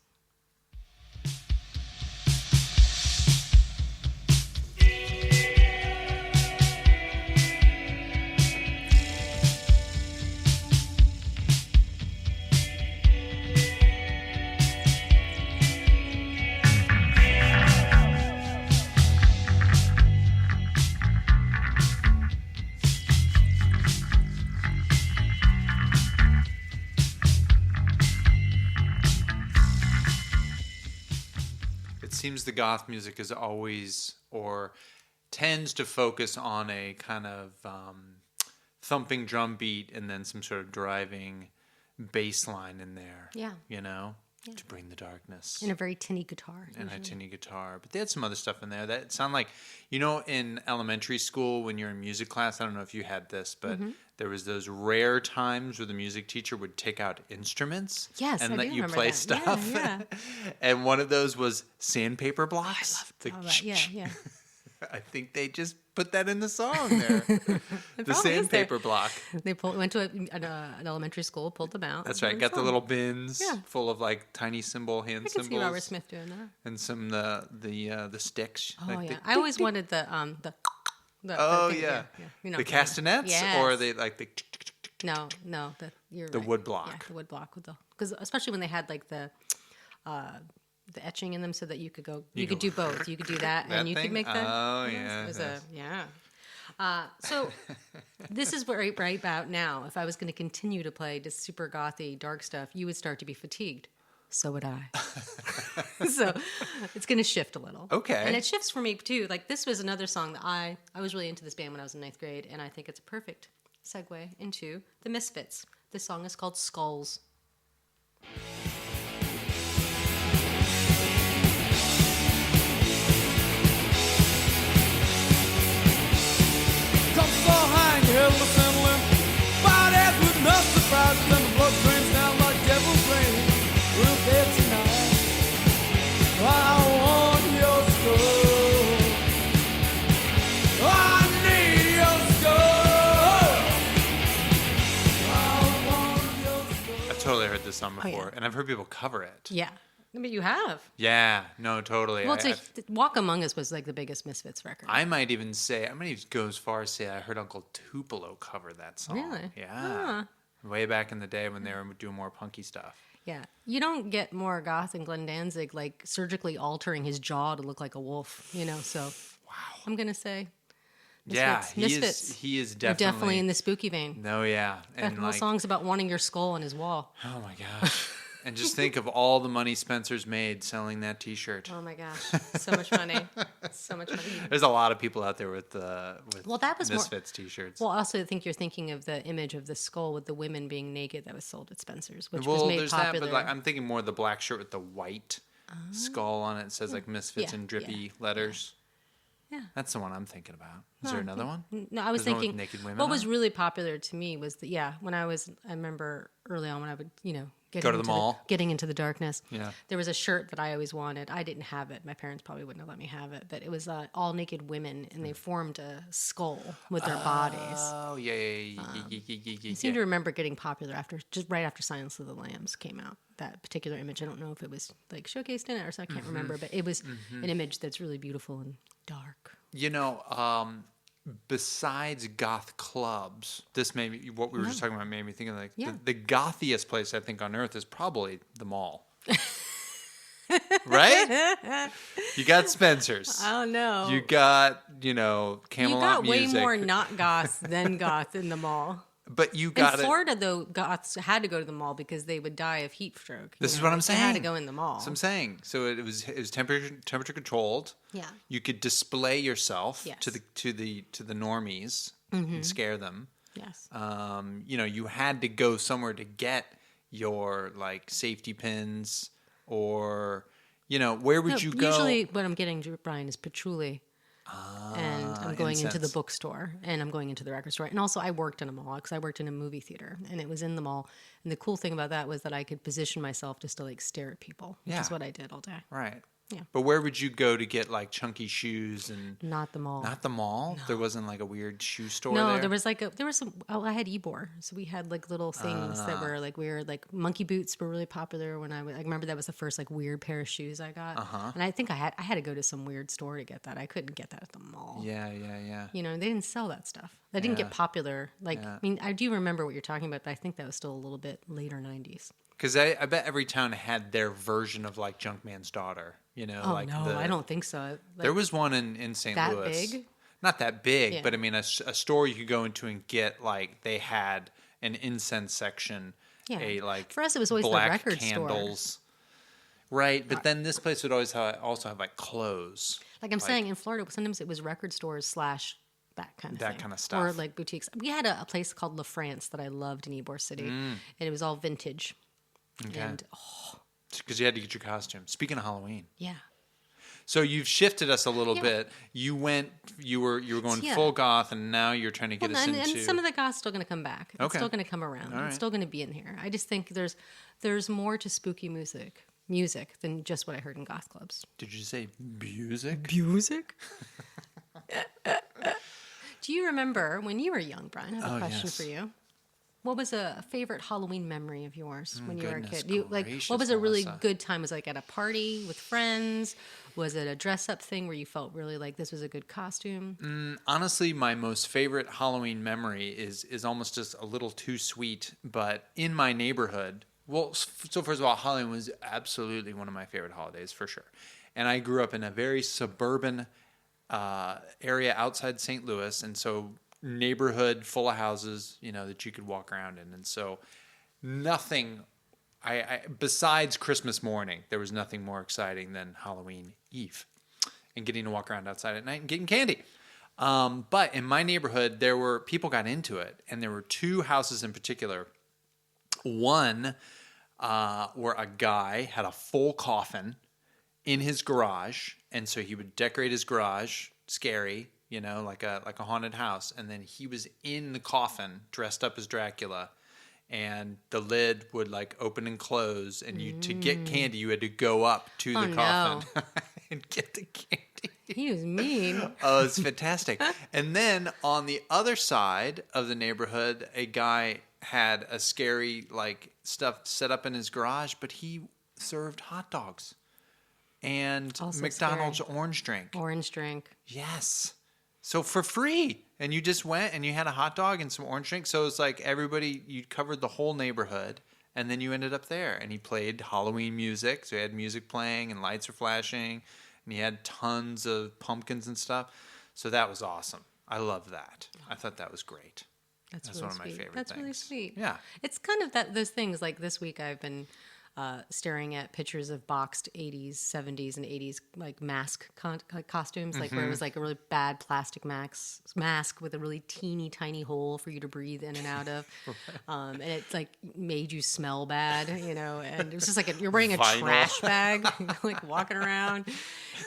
It seems the goth music is always or tends to focus on a kind of thumping drum beat and then some sort of driving bass line in there. Yeah. To bring the darkness. And a very tinny guitar. And a tinny guitar. But they had some other stuff in there that sound like, in elementary school when you're in music class, I don't know if you had this, but there was those rare times where the music teacher would take out instruments Yes, and I let do you remember play that. stuff. Yeah. And one of those was sandpaper blocks. I love that. Yeah. I think they just put that in the song there. The probably is sandpaper there. block. They went to an elementary school, pulled them out. That's right. Got the little bins Yeah. full of like tiny hand I can symbols. see Robert Smith doing that. And some the sticks. Oh like yeah, the I always wanted the Oh thing, yeah. You know, The castanets Yes. or the like the No, you're The right. wood block. Yeah, the wood block with because especially when they had like the etching in them, so that you could do both. You could do that, That and you thing? could make the. Oh, it yeah, was yes. So this is right about now. If I was going to continue to play just super gothy dark stuff, you would start to be fatigued. So would I. So it's going to shift a little. Okay. And it shifts for me too. Like this was another song that I was really into this band when I was in ninth grade, and I think it's a perfect segue into the Misfits. This song is called Skulls. Come so high in hell assembling bodies with no surprises, and the blood drains down like devil's rain. We'll bed tonight. I want your skull. I need your skull. I want your skull. I've totally heard this song Oh, yeah. before, and I've heard people cover it. Yeah. But you have. Yeah, no, totally. Well, Walk Among Us was like the biggest Misfits record. I might even go as far as say I heard Uncle Tupelo cover that song. Really? Yeah. Way back in the day when they were doing more punky stuff. Yeah. You don't get more goth than Glenn Danzig, like surgically altering his jaw to look like a wolf, so. Wow. I'm going to say Misfits. Yeah, Misfits. he is They're definitely definitely in the spooky vein. No, yeah. That And whole like, song's about wanting your skull on his wall. oh my gosh. And just think of all the money Spencer's made selling that T-shirt. Oh my gosh. So much money. So much money. There's a lot of people out there with Well, that was Misfits T-shirts. Well, I also think you're thinking of the image of the skull with the women being naked that was sold at Spencer's, which was made there's popular. that, but like, I'm thinking more of the black shirt with the white skull on it. It says like Misfits Yeah, in drippy yeah, letters. Yeah. That's the one I'm thinking about. Is there another one? No, I was There's one with thinking naked women what on was it? really popular to me was when I remember early on when I would, Go to the mall. getting into the darkness. Yeah. There was a shirt that I always wanted. I didn't have it. My parents probably wouldn't have let me have it, but it was all naked women, and they formed a skull with their bodies. Oh yeah. I seem to remember getting popular just right after Silence of the Lambs came out. That particular image. I don't know if it was like showcased in it or something. I can't remember, but it was an image that's really beautiful and dark. Besides goth clubs, this made me, what we were just talking about made me think of like Yeah. the gothiest place I think on earth is probably the mall. Right? You got Spencer's. Oh no. You got, You Camelot got way music. more not goths than goth in the mall. But you In got it. Florida, though, goths had to go to the mall because they would die of heat stroke. This is what I'm They had to saying. go in the mall. So I'm saying. So it was temperature controlled. Yeah. You could display yourself Yes. to the normies and scare them. Yes. You had to go somewhere to get your like safety pins, or where would No, you go? usually what I'm getting, Brian, is patchouli. And I'm going into the incense. bookstore, and I'm going into the record store. And also I worked in a mall because I worked in a movie theater, and it was in the mall. And the cool thing about that was that I could position myself just to like stare at people, which Yeah. is what I did all day. Right. Yeah. But where would you go to get like chunky shoes and Not the mall. not the mall? There wasn't like a weird shoe store No, there? there was some. Oh, I had Ebor, so we had like little things that were like weird. Like monkey boots were really popular when I remember that was the first like weird pair of shoes I got. And I think I had to go to some weird store to get that. I couldn't get that at the mall. Yeah. They didn't sell that stuff. That didn't Yeah. get popular. Like, Yeah. I mean, I do remember what you're talking about, but I think that was still a little bit later 90s. Because I bet every town had their version of like Junkman's Daughter. Oh, like no, I don't think so. Like, There was one in St. that Louis. big? Not that big, Yeah. but I mean a store you could go into and get like they had an incense section. Yeah. Like For us, it was always the black record store. candles. Right, but then this place would always also have like clothes. Like I'm saying, in Florida, sometimes it was record stores / that kind of That thing. kind of Or stuff. like boutiques. We had a place called La France that I loved in Ybor City, and it was all vintage. Okay. And Because you had to get your costume. Speaking of Halloween. yeah. So you've shifted us a little Yeah. bit. You were going Yeah. full goth, and now you're trying to get Well, us and into. some of the goth's still going to come back. It's Okay. still going to come around. All right. It's still going to be in here. I just think there's more to spooky music than just what I heard in goth clubs. Did you say music? Music? Do you remember when you were young, Brian? I have a question yes. for you. What was a favorite Halloween memory of yours when you were a goodness kid? What gracious, was a really Melissa. good time? Was it like at a party with friends? Was it a dress up thing where you felt really like this was a good costume? Honestly, my most favorite Halloween memory is almost just a little too sweet, but in my neighborhood. Well, so first of all, Halloween was absolutely one of my favorite holidays for sure. And I grew up in a very suburban area outside St. Louis, and so neighborhood full of houses, that you could walk around in. And so nothing, I besides Christmas morning, there was nothing more exciting than Halloween Eve and getting to walk around outside at night and getting candy. But in my neighborhood, people got into it, and there were two houses in particular. One where a guy had a full coffin in his garage, and so he would decorate his garage, scary, like a haunted house, and then he was in the coffin dressed up as Dracula, and the lid would like open and close, and to get candy you had to go up to the coffin and get the candy. He was mean. Oh, it's fantastic. And then on the other side of the neighborhood, a guy had a scary like stuff set up in his garage, but he served hot dogs and Also McDonald's scary. orange drink. Orange drink. Yes. So for free. And you just went and you had a hot dog and some orange drink. So it's like you covered the whole neighborhood, and then you ended up there. And he played Halloween music. So he had music playing and lights were flashing, and he had tons of pumpkins and stuff. So that was awesome. I love that. I thought that was great. That's That's really one of my sweet. favorite That's really things. sweet. Yeah. It's kind of those things. Like this week, I've been staring at pictures of boxed 80s, 70s, and 80s like mask costumes, like where it was like a really bad plastic mask with a really teeny tiny hole for you to breathe in and out of, and it like made you smell bad, and it was just like you're wearing a Vinyl. trash bag, like walking around,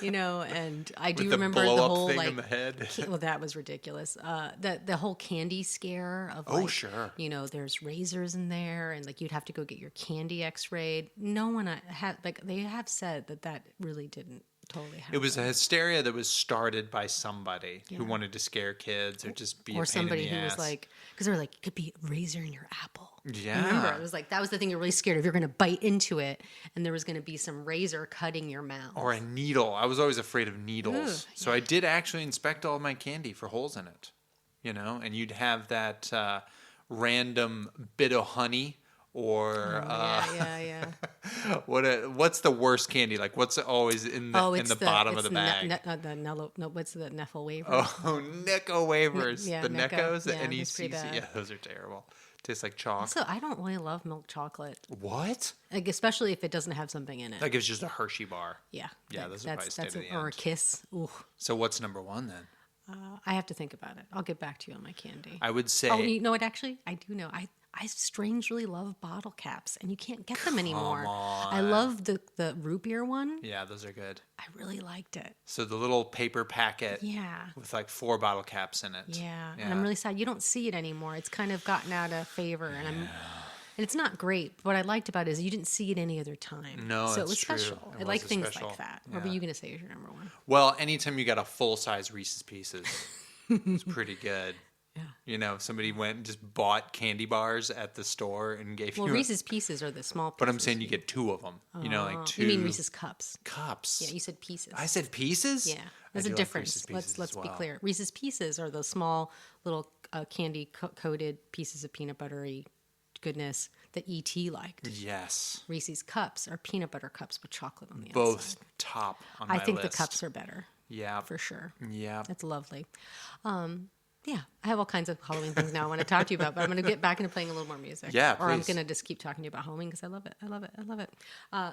and I do With the remember the blow-up whole thing like in the head. well, that was ridiculous. The whole candy scare of Oh, like, sure. there's razors in there, and like you'd have to go get your candy X-rayed. No one had they have said that really didn't totally happen. It was a hysteria that was started by somebody who wanted to scare kids or just be a or pain somebody in the who was ass. like, because they were like, it could be a razor in your apple. Yeah. Remember, it was like that was the thing you're really scared of. You're going to bite into it, and there was going to be some razor cutting your mouth. Or a needle. I was always afraid of needles. Ugh, So I did actually inspect all my candy for holes in it. And you'd have that random bit of honey or yeah. what's the worst candy? Like what's always in the bottom of the bag? What's the Neffel waiver? Oh, Necco wafers. Yeah, the Necco. Neccos, the Yeah, that's pretty NECC. bad. Yeah, those are terrible. Tastes like chalk. Also, I don't really love milk chocolate, What? like, especially if it doesn't have something in it. That gives just a Hershey bar. Yeah. Yeah, those would probably stay to the or a end. kiss. Ooh. So what's number one then? I have to think about it. I'll get back to you on my candy. I would say. Oh, you know what? Actually, I do know. I strangely love bottle caps, and you can't get them anymore. I love the root beer one. Yeah, those are good. I really liked it. So the little paper packet Yeah. with like 4 bottle caps in it. Yeah. And I'm really sad you don't see it anymore. It's kind of gotten out of favor, and it's not great. But what I liked about it is you didn't see it any other time. No, so it that's was true. special. It I like was a things special. like that. What were Yeah. you going to say is your number one? Well, anytime you got a full-size Reese's Pieces, it's pretty good. Yeah. You know, somebody went and just bought candy bars at the store and gave Well, you. Reese's Pieces are the small pieces. But I'm saying you get 2 of them. You know, like 2. You mean Reese's Cups? Cups. Yeah, you said pieces. I said pieces. Yeah, I there's a do like difference. Reese's Pieces Let's as be well. clear. Reese's Pieces are those small little candy coated pieces of peanut buttery goodness that E.T. liked. Yes. Reese's Cups are peanut butter cups with chocolate on the Both outside. top on my I think list. the cups are better Yeah. for sure. Yeah. That's lovely. Yeah, I have all kinds of Halloween things now I want to talk to you about, but I'm going to get back into playing a little more music. Yeah, Or I'm please. going to just keep talking to you about Halloween because I love it. I love it. I love it.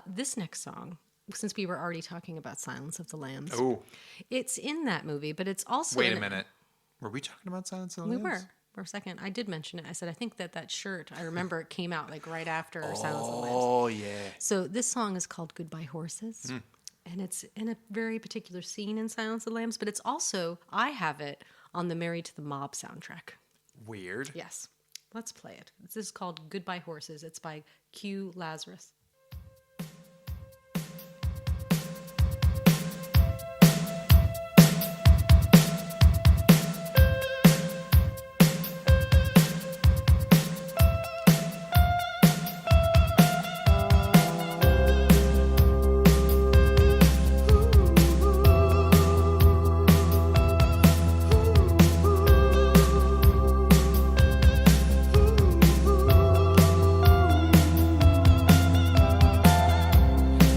This next song, since we were already talking about Silence of the Lambs, Oh, it's in that movie, but it's also wait in a minute. Were we talking about Silence of the We Lambs? were for a second. I did mention it. I said I think that shirt. I remember it came out like right after Silence of the Lambs. Oh, yeah. So this song is called "Goodbye Horses," and it's in a very particular scene in Silence of the Lambs. But it's also I have it on the Married to the Mob soundtrack. Weird. Yes, let's play it. This is called "Goodbye Horses." It's by Q Lazarus.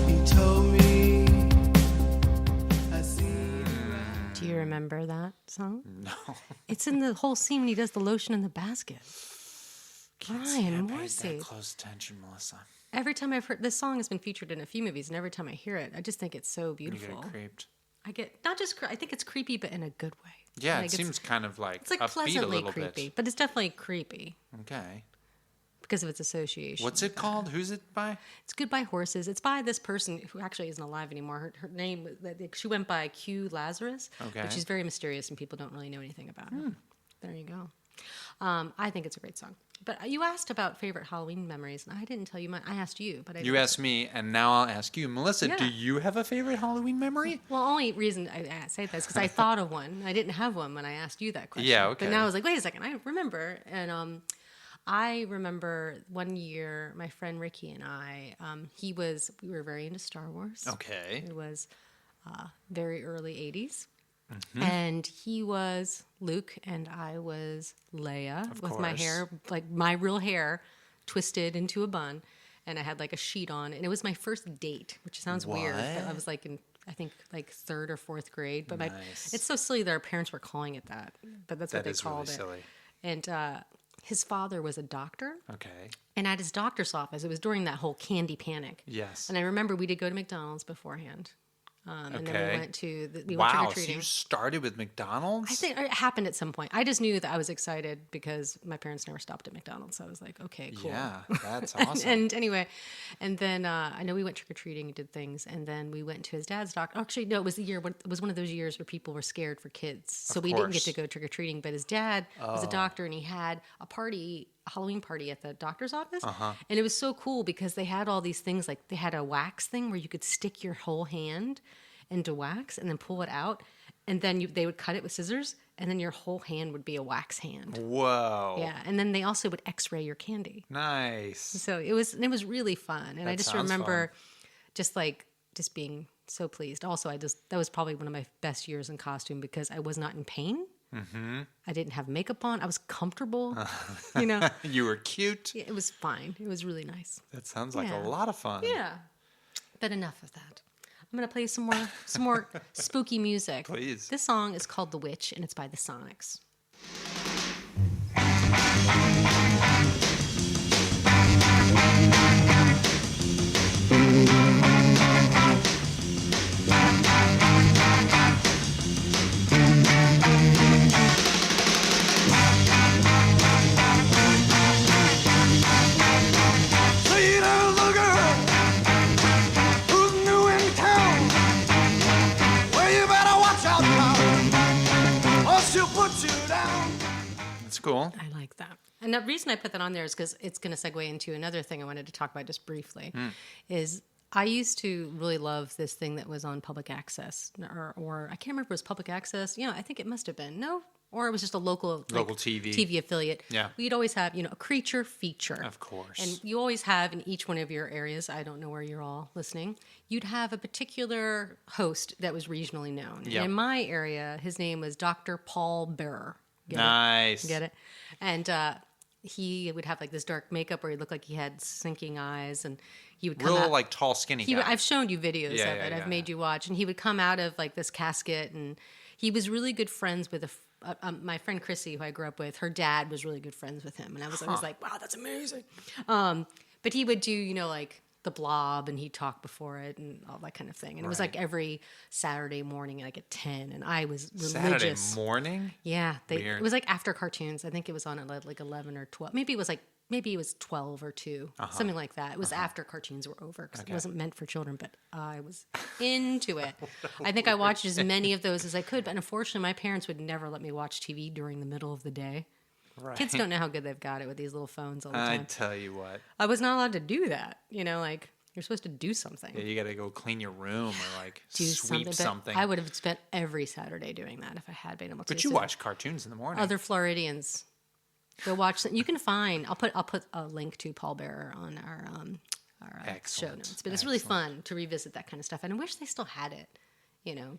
He told me I see. Do you remember that song? No. It's in the whole scene when he does the lotion in the basket. Can't say I Brian paid Morrissey. that close attention, Melissa. Every time I've heard this song has been featured in a few movies, and every time I hear it, I just think it's so You beautiful. get creeped. I get not just I think it's creepy, but in a good way. Yeah, Like, it seems kind of like it's like upbeat a pleasantly little creepy, bit. but it's definitely creepy Okay. because of its association. What's with it called? Who's it by? It's Goodbye Horses. It's by this person who actually isn't alive anymore. Her name, she went by Q Lazarus, Okay. but she's very mysterious and people don't really know anything about her. There you go. I think it's a great song. But you asked about favorite Halloween memories, and I didn't tell you mine. I asked you, but I You didn't. asked me, and now I'll ask you. Melissa, Yeah. do you have a favorite Halloween memory? Well, only reason I say that is because I thought of one. I didn't have one when I asked you that question. Yeah, okay. But now I was like, wait a second, I remember. And I remember one year, my friend Ricky and I, we were very into Star Wars. Okay. It was very early 80s. Mm-hmm. And he was Luke and I was Leia with my course. hair, like my real hair, twisted into a bun. And I had like a sheet on. And it was my first date, which sounds weird. But I What? was like in, I think, like 3rd or 4th grade. But Nice. it's so silly that our parents were calling it that. But that's what That they is really called it. silly. And his father was a doctor. Okay. And at his doctor's office, it was during that whole candy panic. Yes. And I remember we did go to McDonald's beforehand. And then Okay. we went to we went Wow. So trick-or-treating. you started with McDonald's? I think it happened at some point. I just knew that I was excited because my parents never stopped at McDonald's. So I was like, okay, cool. Yeah, that's awesome. And anyway, and then I know we went trick or treating and did things, and then we went to his dad's doctor. Actually, no, it was the year when it was one of those years where people were scared for kids, so we didn't get to course. go trick or treating. But his dad was a doctor, and he had a Halloween party at the doctor's office, and it was so cool because they had all these things. Like they had a wax thing where you could stick your whole hand into wax and then pull it out, and then they would cut it with scissors, and then your whole hand would be a wax hand. Whoa. Yeah, and then they also would X-ray your candy. Nice. So it was really fun, and I That just sounds remember just being so pleased. Also, that was probably one of my best years in costume because I was not in pain. Mm-hmm. I didn't have makeup on. I was comfortable. You know, You were cute. it was fine. It was really nice. That sounds like Yeah. a lot of fun. Yeah, but enough of that. I'm gonna play some more spooky music. Please. This song is called "The Witch" and it's by the Sonics. cool. I like that. And the reason I put that on there is because it's going to segue into another thing I wanted to talk about just briefly. Is I used to really love this thing that was on public access, or I can't remember if it was public access. I think it must have been. No, or it was just a local TV affiliate. Yeah. We'd always have, a creature feature. Of course. And you always have in each one of your areas, I don't know where you're all listening, you'd have a particular host that was regionally known. Yep. And in my area, his name was Dr. Paul Bearer. Nice. Get it? And he would have like this dark makeup where he looked like he had sinking eyes, and he would come Real out, like tall, skinny guy. I've shown you videos Yeah, of yeah, it. yeah, I've made you watch, and he would come out of like this casket, and he was really good friends with my friend Chrissy, who I grew up with. Her dad was really good friends with him, and I was always like, wow, that's amazing. But he would do, like the Blob, and he'd talk before it and all that kind of thing. And it was like every Saturday morning, like at 10, and I was religious. Saturday morning? Yeah, Weird. it was like after cartoons. I think it was on at like 11 or 12. Maybe it was 12 or 2, something like that. It was after cartoons were over because it wasn't meant for children, but I was into it. I think I watched as many of those as I could, but unfortunately my parents would never let me watch TV during the middle of the day. Right. Kids don't know how good they've got it with these little phones all the time. I tell you what. I was not allowed to do that. Like you're supposed to do something. Yeah, you got to go clean your room or like Do sweep but something. I would have spent every Saturday doing that if I had been able to. But you So- watch cartoons in the morning. Other Floridians. Go watch them. You can find. I'll put a link to Paul Bearer on our show Excellent. notes. But it's really fun to revisit that kind of stuff. And I wish they still had it.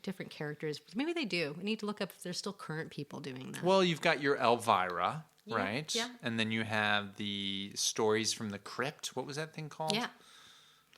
Different characters. Maybe they do. I need to look up if there's still current people doing that. Well, you've got your Elvira, right? yeah. And then you have the Stories from the Crypt. What was that thing called? Yeah,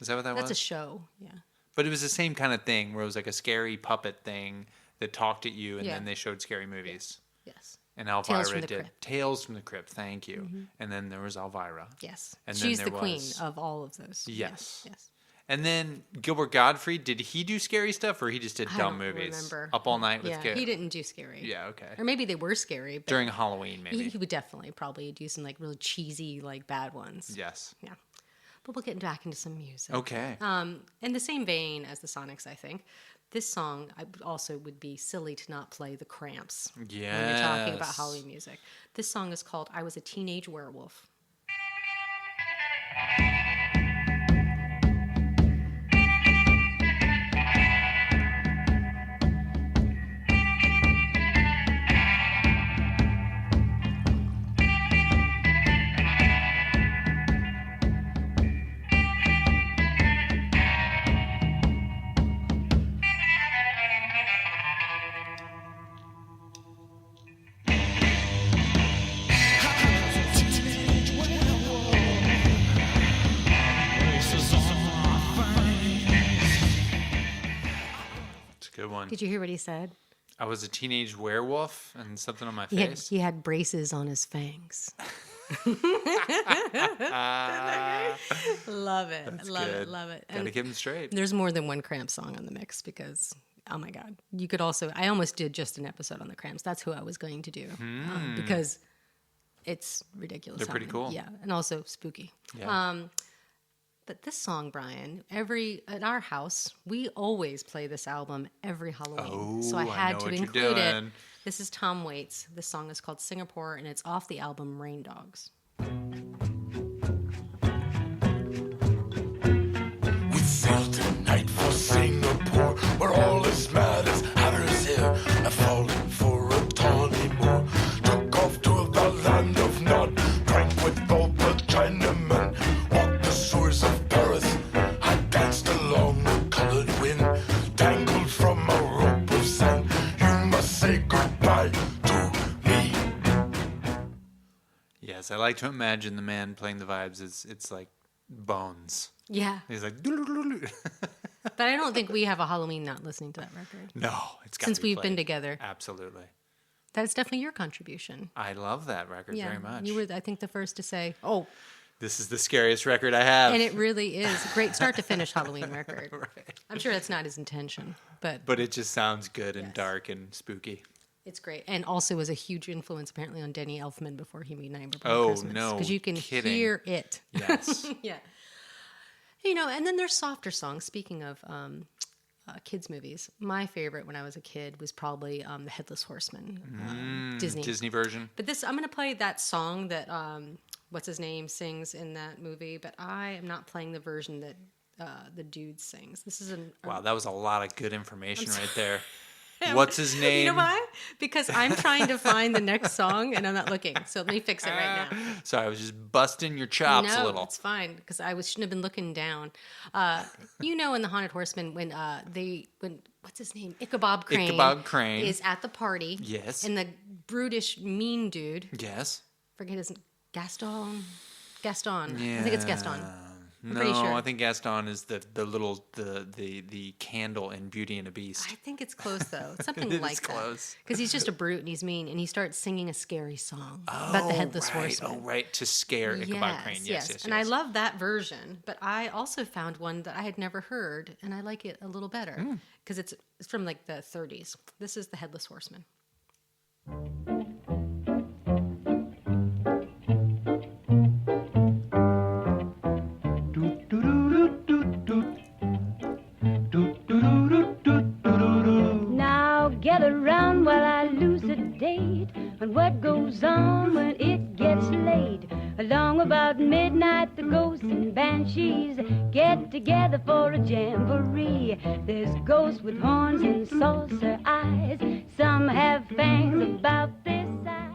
Is that what that that's was? a show. Yeah, But it was the same kind of thing where it was like a scary puppet thing that talked at you, and Yeah. then they showed scary movies. yes, And Elvira from the did Crypt. Tales from the Crypt. Thank you. And then there was Elvira. yes. And then She's there the queen was- of all of those. Yes. yes. And then Gilbert Gottfried, did he do scary stuff or he just did I dumb don't movies? remember. Up All Night with Yeah, Gil- he didn't do scary. Yeah, okay. Or maybe they were scary. But During Halloween, maybe. he would definitely probably do some like really cheesy like bad ones. Yes. Yeah. But we'll get back into some music. Okay. In the same vein as the Sonics, I think, this song also would be silly to not play the Cramps when you're talking about Yes. Halloween music. This song is called I Was a Teenage Werewolf. It's a good one. Did you hear what he said? I was a teenage werewolf and something on my He had, face. he had braces on his fangs. Love it. That's Love good. it. Love it. Gotta get him straight. There's more than one Cramps song on the mix because, oh my God. You could also, I almost did just an episode on the Cramps. That's who I was going to do because it's ridiculous. They're how pretty many- cool. Yeah. And also spooky. Yeah. But this song, Brian, at our house, we always play this album every Halloween. So I Oh, I had know to what you're include it. doing. This is Tom Waits. This song is called Singapore, and it's off the album Rain Dogs. We sailed tonight for Singapore, where all is mad as hatters here. I fallen for a tawny moor, took off to the land of Nod, drank with both the Chinamen, walked the sewers of Paris. I danced along the colored wind, tangled from a rope of sand. You must say goodbye to me. Yes, I like to imagine the man playing the vibes. It's like Bones. Yeah. He's like, But I don't think we have a Halloween not listening to that record. no, it's got Since we've been together. Absolutely. That's definitely your contribution. I love that record very much. You were, I think, the first to say, oh, This is the scariest record I have. and it really is a great start to finish Halloween record. Right. I'm sure that's not his intention, but But it just sounds good and Yes. dark and spooky. it's great. And also was a huge influence apparently on Denny Elfman before he made Nightmare Oh, Before Christmas. no Because you can kidding. hear it. Yes. Yeah. And then there's softer songs. Speaking of kids movies. My favorite when I was a kid was probably the Headless Horseman, Disney version. But I'm going to play that song that what's his name sings in that movie. But I am not playing the version that the dude sings. This is Wow, that was a lot of good information right there. What's his name? You know why? Because I'm trying to find the next song and I'm not looking. So let me fix it right now. Sorry, I was just busting your chops a little. No, it's fine because shouldn't have been looking down. In the Haunted Horseman when what's his name? Ichabod Crane is at the party. Yes. And the brutish mean dude. Yes. Forget his Gaston. Yeah. I think it's Gaston. I'm no, pretty sure. I think Gaston is the candle in Beauty and the Beast. I think it's close though. It's something It like is that. close. Because he's just a brute and he's mean, and he starts singing a scary song about the Headless Horseman. Oh, right, to scare Ichabod Crane. Yes. And I love that version, but I also found one that I had never heard, and I like it a little better because it's from like the 30s. This is the Headless Horseman. Now get around while I elucidate on what goes on when it gets late. Along about midnight, the ghosts and banshees get together for a jamboree. There's ghosts with horns and saucer eyes. Some have fangs about this size.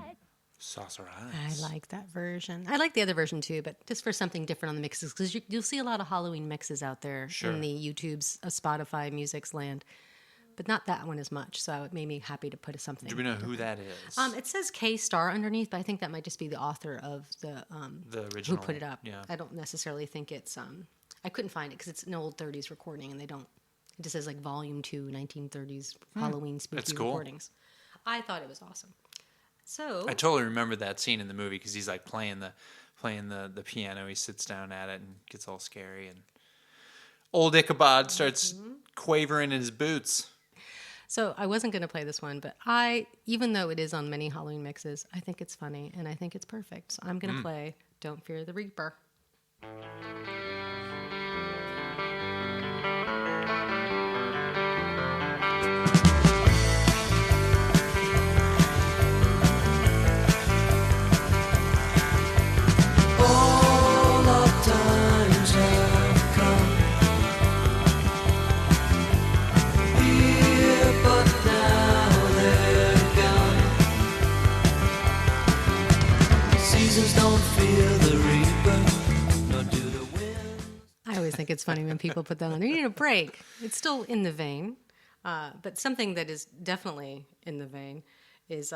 Saucer I Eyes. like that version. I like the other version too, but just for something different on the mixes, because you'll see a lot of Halloween mixes out there in the YouTube's Spotify music's land, but not that one as much. So it made me happy to put something. Do we know who that is? It says K Star underneath, but I think that might just be the author of the original. who put it up. Yeah. I don't necessarily think it's. I couldn't find it because it's an old 30s recording, and they don't. It just says like Volume 2, 1930s Halloween spooky That's cool. recordings. I thought it was awesome. So I totally remember that scene in the movie because he's like playing the piano. He sits down at it and gets all scary, and old Ichabod starts quavering in his boots. So I wasn't going to play this one, but even though it is on many Halloween mixes, I think it's funny and I think it's perfect. So I'm going to play Don't Fear the Reaper. All our times have come here, but now they're gone. Seasons don't fear the reaper, nor do the wind. I always think it's funny when people put that on. They need a break. It's still in the vein, but something that is definitely in the vein is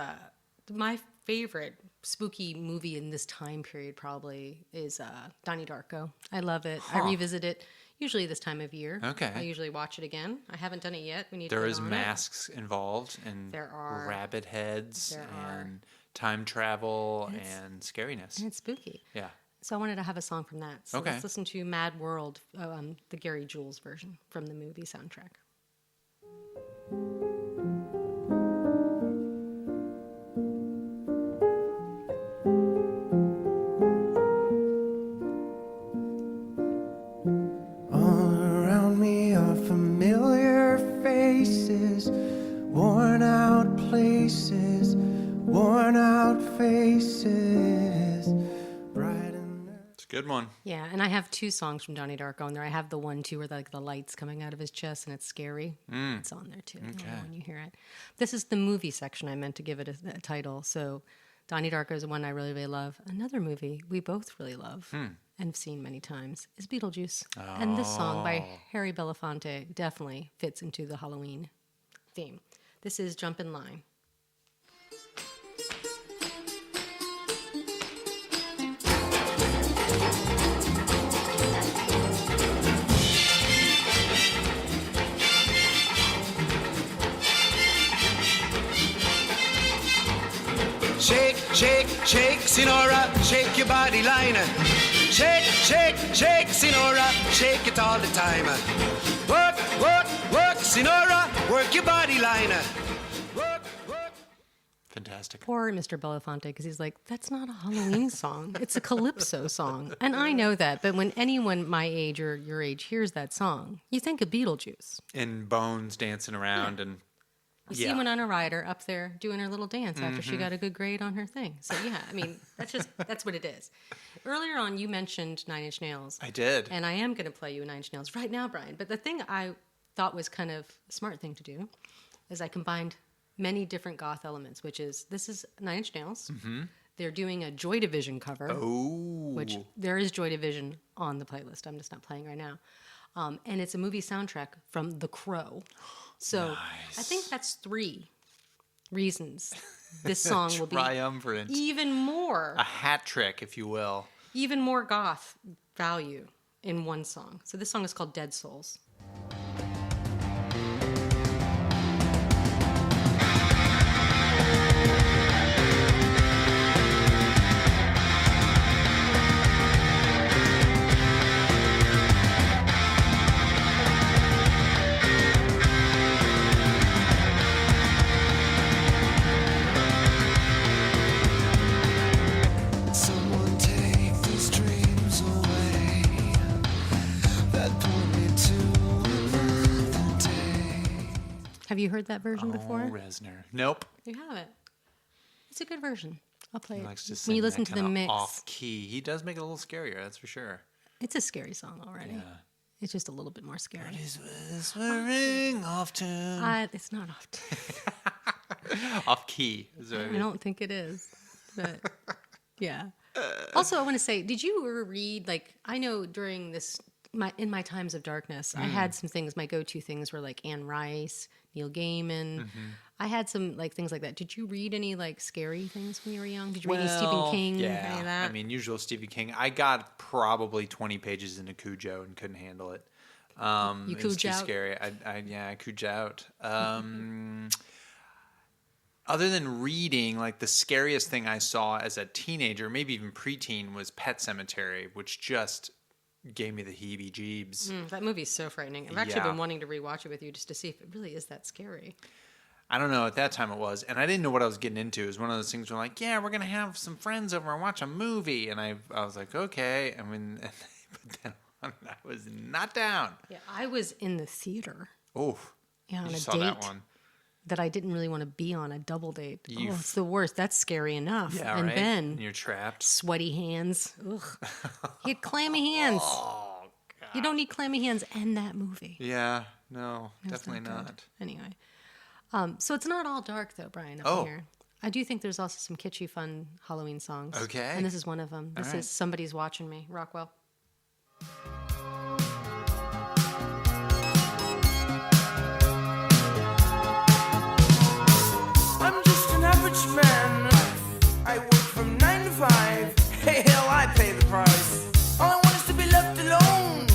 my favorite spooky movie in this time period probably is Donnie Darko. I love it. I revisit it usually this time of year. Okay. I usually watch it again. I haven't done it yet. We need There to get is on masks involved, and There are. rabbit heads, There are. and time travel, and scariness. it. And it's spooky. Yeah. So I wanted to have a song from that. So Okay. let's listen to Mad World, the Gary Jules version from the movie soundtrack. All around me are familiar faces, worn out places, worn out faces, bright and It's a good one. Yeah, and I have two songs from Donnie Darko on there. I have the one too where like the lights coming out of his chest and it's scary. It's on there too. When you hear it, this is the movie section. I meant to give it a title. So, Donnie Darko is the one I really, really love. Another movie we both really love and have seen many times is Beetlejuice. And this song by Harry Belafonte definitely fits into the Halloween theme. This is Jump in Line. Shake, shake, shake, Sinora, shake your body line. Shake, shake, shake, Sinora, shake it all the time. Work, work, work, Sinora, work your body line. Work, work. Fantastic. fantastic. Poor Mr. Belafonte, because he's like, that's not a Halloween song. It's a calypso song. And I know that, but when anyone my age or your age hears that song, you think of Beetlejuice. And Bones dancing around and You see Winona Ryder up there doing her little dance after she got a good grade on her thing. So yeah, I mean, that's what it is. Earlier on, you mentioned Nine Inch Nails. I did. And I am going to play you a Nine Inch Nails right now, Brian. But the thing I thought was kind of a smart thing to do is I combined many different goth elements, which is, this is Nine Inch Nails. Mm-hmm. They're doing a Joy Division cover. Oh. Which there is Joy Division on the playlist. I'm just not playing right now. And it's a movie soundtrack from The Crow. So I think that's 3 reasons this song will be triumvirate. Even more. A hat trick, if you will. Even more goth value in one song. So this song is called Dead Souls. Someone take these dreams away that point me to another day. Have you heard that version before? Reznor. Nope. You haven't. It's a good version. I'll play He it. likes to When sing you listen that to the kinda mix, off key. He does make it a little scarier, that's for sure. it's a scary song already. It's just a little bit more scary. He's whispering off tune. It's not often. Off key. Is what I I mean. don't think it is. But yeah. Also, I want to say, did you ever read, like, I know during this, in my times of darkness, I had some things, my go-to things were like Anne Rice, Neil Gaiman. I had some like things like that. Did you read any like scary things when you were young? Did you read any Stephen King? Yeah. Any of that? I mean, usual Stephen King. I got probably 20 pages into Cujo and couldn't handle it. You it was cooge too out? scary. I cooge out. Other than reading, like the scariest thing I saw as a teenager, maybe even preteen, was Pet Sematary, which just gave me the heebie-jeebs. That movie's so frightening. I've actually Yeah. been wanting to rewatch it with you just to see if it really is that scary. I don't know. At that time it was. And I didn't know what I was getting into. It was one of those things where like, yeah, we're going to have some friends over and watch a movie. And I was like, okay. I mean, but then I was not down. Yeah, I was in the theater. Oh, Yeah, on you a saw date that one. that I didn't really want to be on, a double date. You Oh, it's the worst. That's scary enough. Yeah, and right? then And you're trapped. sweaty hands. Ugh. He had clammy hands. Oh, God. You don't need clammy hands in that movie. Yeah, no, It was definitely good. not. Anyway, so it's not all dark though, Brian. Up Oh. here, I do think there's also some kitschy, fun Halloween songs. Okay. and this is one of them. This right. is "Somebody's Watching Me," Rockwell. I'm just an average man. I work from 9 to 5. Hey, hell, I pay the price. All I want is to be left alone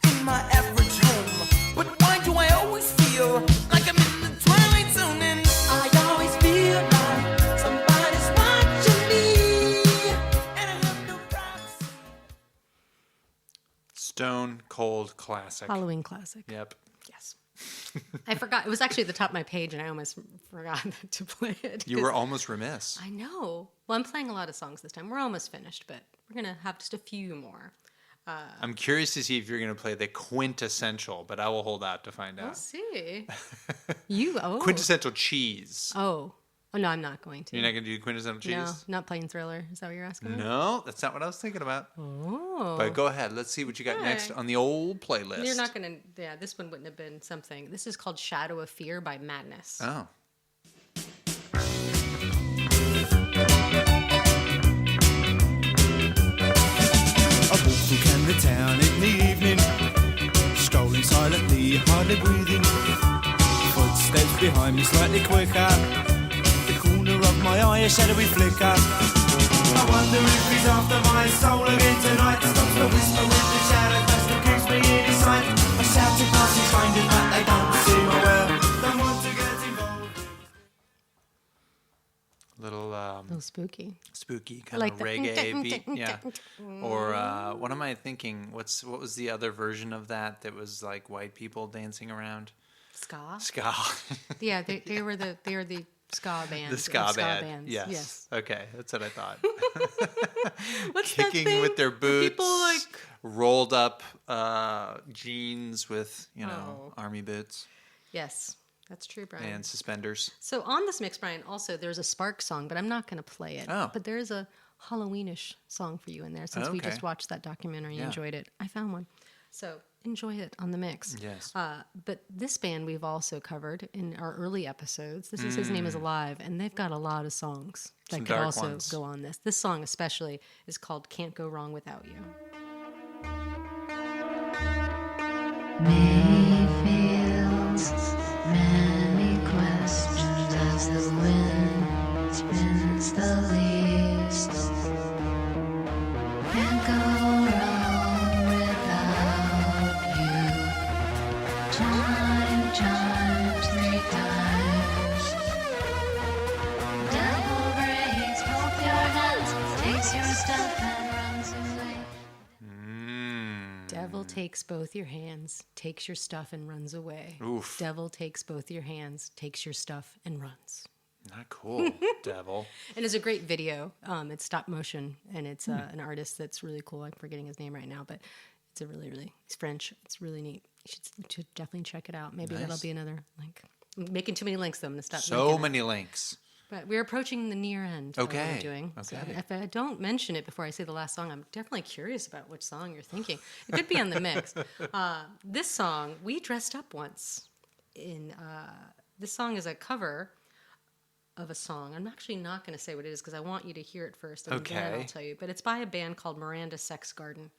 in my average home. But why do I always feel like I'm in the twilight zone? And I always feel like somebody's watching me. And I have no privacy. Stone Cold Classic. Halloween classic. Yep. Yes. I forgot. It was actually at the top of my page, and I almost forgot to play it. You were almost remiss. I know. Well, I'm playing a lot of songs this time. We're almost finished, but we're going to have just a few more. I'm curious to see if you're going to play the quintessential, but I will hold out to find We'll out. see. Quintessential cheese. Oh, no, I'm not going to. You're not going to do quintessential cheese? No, not playing Thriller. Is that what you're asking? No, that's not what I was thinking about. Oh. But go ahead. Let's see what you got next Okay. on the old playlist. You're not going to, yeah, this one wouldn't have been something. This is called Shadow of Fear by Madness. Oh. I walk through Camden Town in the evening, strolling silently, hardly breathing. Footsteps behind me slightly quicker. The corner of my eye, a shadowy flicker. I wonder if he's after my soul again tonight. Stops the whisper with the shadow that still keeps me in his sight. I shout to passing strangers, but they don't see my well. Don't want to get involved. Little spooky. spooky kind Like of the reggae beat. Yeah. Or what am I thinking? What was the other version of that was like white people dancing around? Ska. Ska. Yeah, they are the ska band. The ska of band. bands. Yes. Okay, that's what I thought. What's that Kicking thing with their where boots, people like rolled up jeans with, Oh. army boots Yes, that's true, Brian. and suspenders. So on this mix, Brian, also there's a Spark song, but I'm not going to play it. Oh. But there is a Halloweenish song for you in there since we Okay. just watched that documentary and Yeah. enjoyed it. I found one. So enjoy it on the mix. Yes. But this band we've also covered in our early episodes. This is His Name is Alive, and they've got a lot of songs that Some could dark also ones. go on this. This song especially is called Can't Go Wrong Without You. Many fields, many questions as the wind spins the leaves. Can't go wrong without you. Chime, 3 times. Devil breaks both your hands, takes your stuff and runs away. Devil takes both your hands, takes your stuff and runs away. Oof. Devil takes both your hands, takes your stuff and runs. Not cool, devil. And it's a great video. It's stop motion, and it's an artist that's really cool. I'm forgetting his name right now, but it's a really, he's French. It's really neat. You should definitely check it out. Maybe that'll Nice. be another link. I'm making too many links, though. I'm going to stop So linking it. many links. But we're approaching the near end of what Okay, we're doing. So okay. if I don't mention it before I say the last song, I'm definitely curious about which song you're thinking. It could be on the mix. This song, we dressed up once. This song is a cover of a song. I'm actually not going to say what it is because I want you to hear it first, and then I'll Okay. tell you. But it's by a band called Miranda Sex Garden.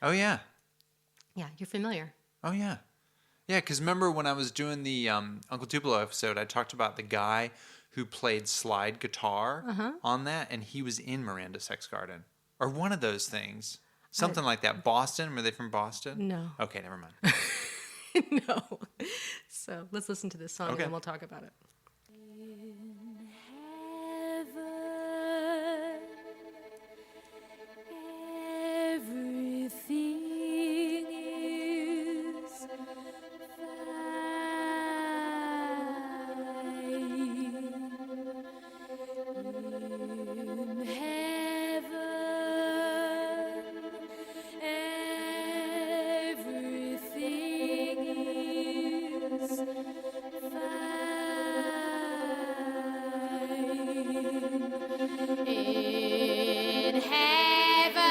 Oh, yeah. Yeah, you're familiar. Oh, yeah. Yeah, because remember when I was doing the Uncle Tupelo episode, I talked about the guy who played slide guitar on that, and he was in Miranda Sex Garden. Or one of those things. Something like that. Boston? Were they from Boston? No. Okay, never mind. No. So let's listen to this song and Okay. then we'll talk about it. Everything is fine. In heaven, everything is fine. In heaven.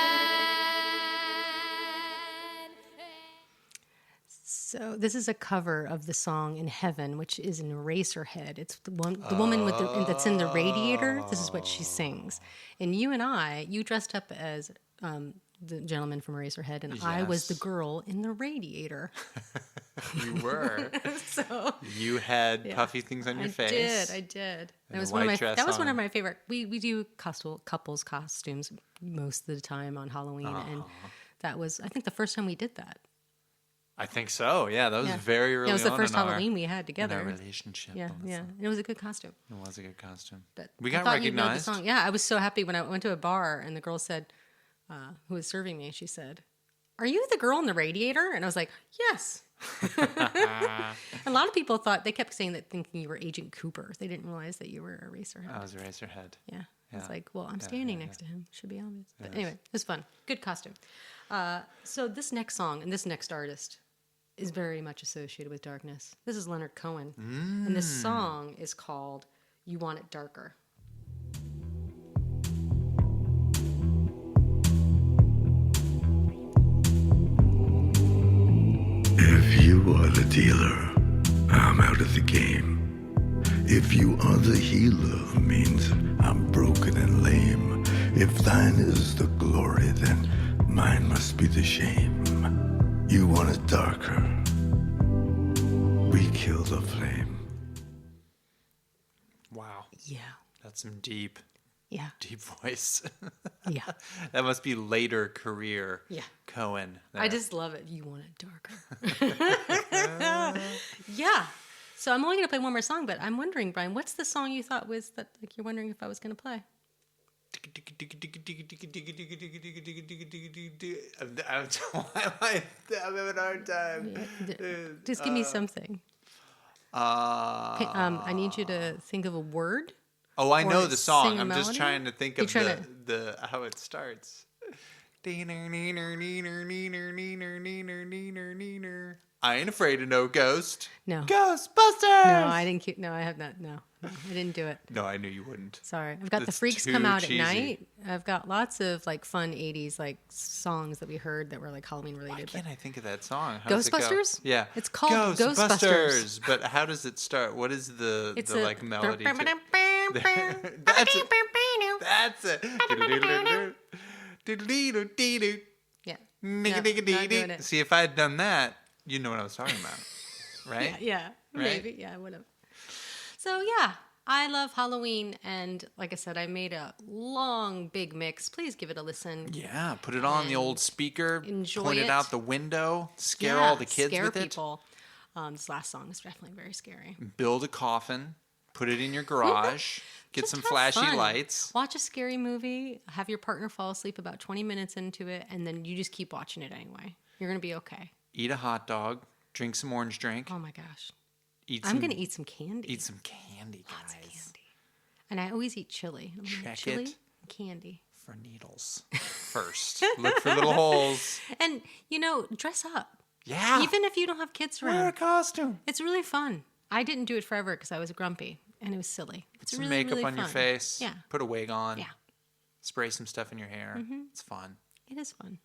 So this is a cover of the song "In Heaven," which is an Eraserhead. It's the woman with that's in the radiator. This is what she sings. And you dressed up as the gentleman from Eraserhead, and I was the Yes. girl in the radiator. You were. So You had yeah. puffy things on your face. I did. And That was a one of white my. dress That was one on. of my favorite. We do couples costumes most of the time on Halloween, and that was I think the first time we did that. I think so. Yeah, that was Yeah. very early Yeah, it was the on first in our- Halloween we had in together. our relationship. Yeah, All of a yeah. sudden. And it was a good costume. It was a good costume. But We I got thought you'd know the recognized. song. Yeah, I was so happy when I went to a bar and the girl said, who was serving me, she said, "Are you the girl in the radiator?" And I was like, "Yes." A lot of people thought they kept saying that, thinking you were Agent Cooper. They didn't realize that you were a Eraserhead. I was a Eraserhead. Yeah. It's Yeah. like, well, I'm Yeah, standing yeah, next to him. Should be obvious. But Yes. anyway, it was fun. Good costume. So this next song and this next artist is very much associated with darkness. This is Leonard Cohen. And this song is called You Want It Darker. If you are the dealer, I'm out of the game. If you are the healer, means I'm broken and lame. If thine is the glory, then mine must be the shame. You want it darker, we kill the flame. Wow. Yeah. That's some deep voice. Yeah. That must be later career Yeah. Cohen. I there. just love it. You want it darker. Yeah. So I'm only going to play one more song, but I'm wondering, Brian, what's the song you thought was that, like, you're wondering if I was going to play? I'm having a hard time. Just give me something. I need you to think of a word. Oh, I or know the song. sing a I'm just melody? trying to think You're of trying the how it starts. I ain't afraid of no ghost. No. Ghostbusters. No, I didn't. No, I have not. No, I didn't do it. No, I knew you wouldn't. Sorry. I've got The That's Freaks too come out cheesy. at night. I've got lots of like fun 80s like songs that we heard that were like Halloween Why related. can't I think of that song? How does it go? Ghostbusters? Yeah. It's called Ghostbusters. But how does it start? What is the It's the a like melody? That's it. That's it. Yeah. Not doing it. See, if I had done that, you'd know what I was talking about, right? Yeah, Right? maybe. Yeah, whatever. So yeah, I love Halloween, and like I said, I made a long, big mix. Please give it a listen. Yeah, put it on the old speaker, enjoy point it it. out the window, scare Yeah, all the kids scare with people. This last song is definitely very scary. it. Build a coffin, put it in your garage, get Just some have flashy fun. lights. Watch a scary movie, have your partner fall asleep about 20 minutes into it, and then you just keep watching it anyway. You're going to be okay. Eat a hot dog, drink some orange drink. Oh my gosh. Eat I'm some, going to eat some candy. Eat some candy, guys. Lots of candy. And I always eat chili. I'm gonna eat Check chili it. and candy. For needles first. Look for little holes. And, dress up. Yeah. Even if you don't have kids wear a around. costume. It's really fun. I didn't do it forever because I was grumpy and it was silly. Put It's some really, makeup really on your fun. face. Yeah. Put a wig on. Yeah. Spray some stuff in your hair. It's fun. It is fun.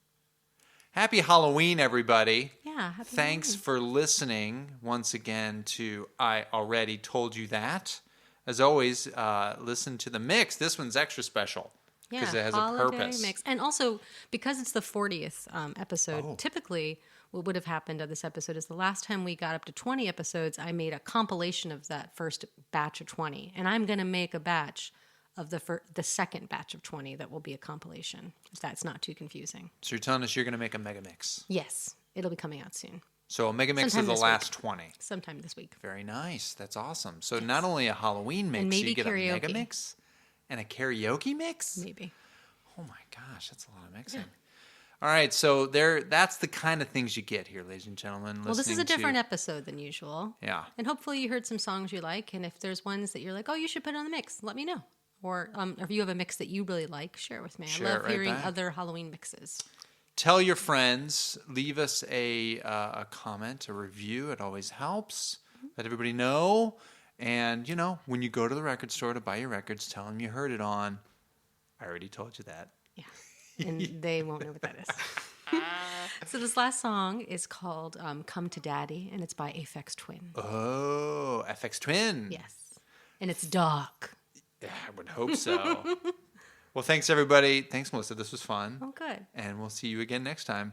Happy Halloween, everybody. Yeah. Happy Thanks Halloween. for listening once again to I Already Told You That. As always, listen to the mix. This one's extra special because it has a holiday purpose. mix. And also, because it's the 40th episode, Oh. typically what would have happened of this episode is the last time we got up to 20 episodes, I made a compilation of that first batch of 20. And I'm going to make a batch of the second batch of 20 that will be a compilation, if that's not too confusing. So you're telling us you're going to make a mega mix. Yes, it'll be coming out soon, So a mega mix Sometime of the this last 20. sometime this week. Very nice. That's awesome. So not only a Halloween mix, And maybe you get a mega karaoke. mix and a karaoke mix? Maybe. Oh my gosh, that's a lot of mixing. All right, so that's the kind of things you get here, ladies and gentlemen. Well, this is a listening to- different episode than usual. Yeah. And hopefully you heard some songs you like. And if there's ones that you're like, oh, you should put it on the mix, let me know. Or if you have a mix that you really like, share it with me. Share I it love right hearing back. other Halloween mixes. Tell your friends. Leave us a comment, a review. It always helps. Let everybody know. And, when you go to the record store to buy your records, tell them you heard it on. I already told you that. Yeah. And they won't know what that is. So this last song is called Come to Daddy, and it's by Aphex Twin. Oh, FX Twin. Yes. And it's dark. Yeah, I would hope so. Well, thanks, everybody. Thanks, Melissa. This was fun. Oh, good. And we'll see you again next time.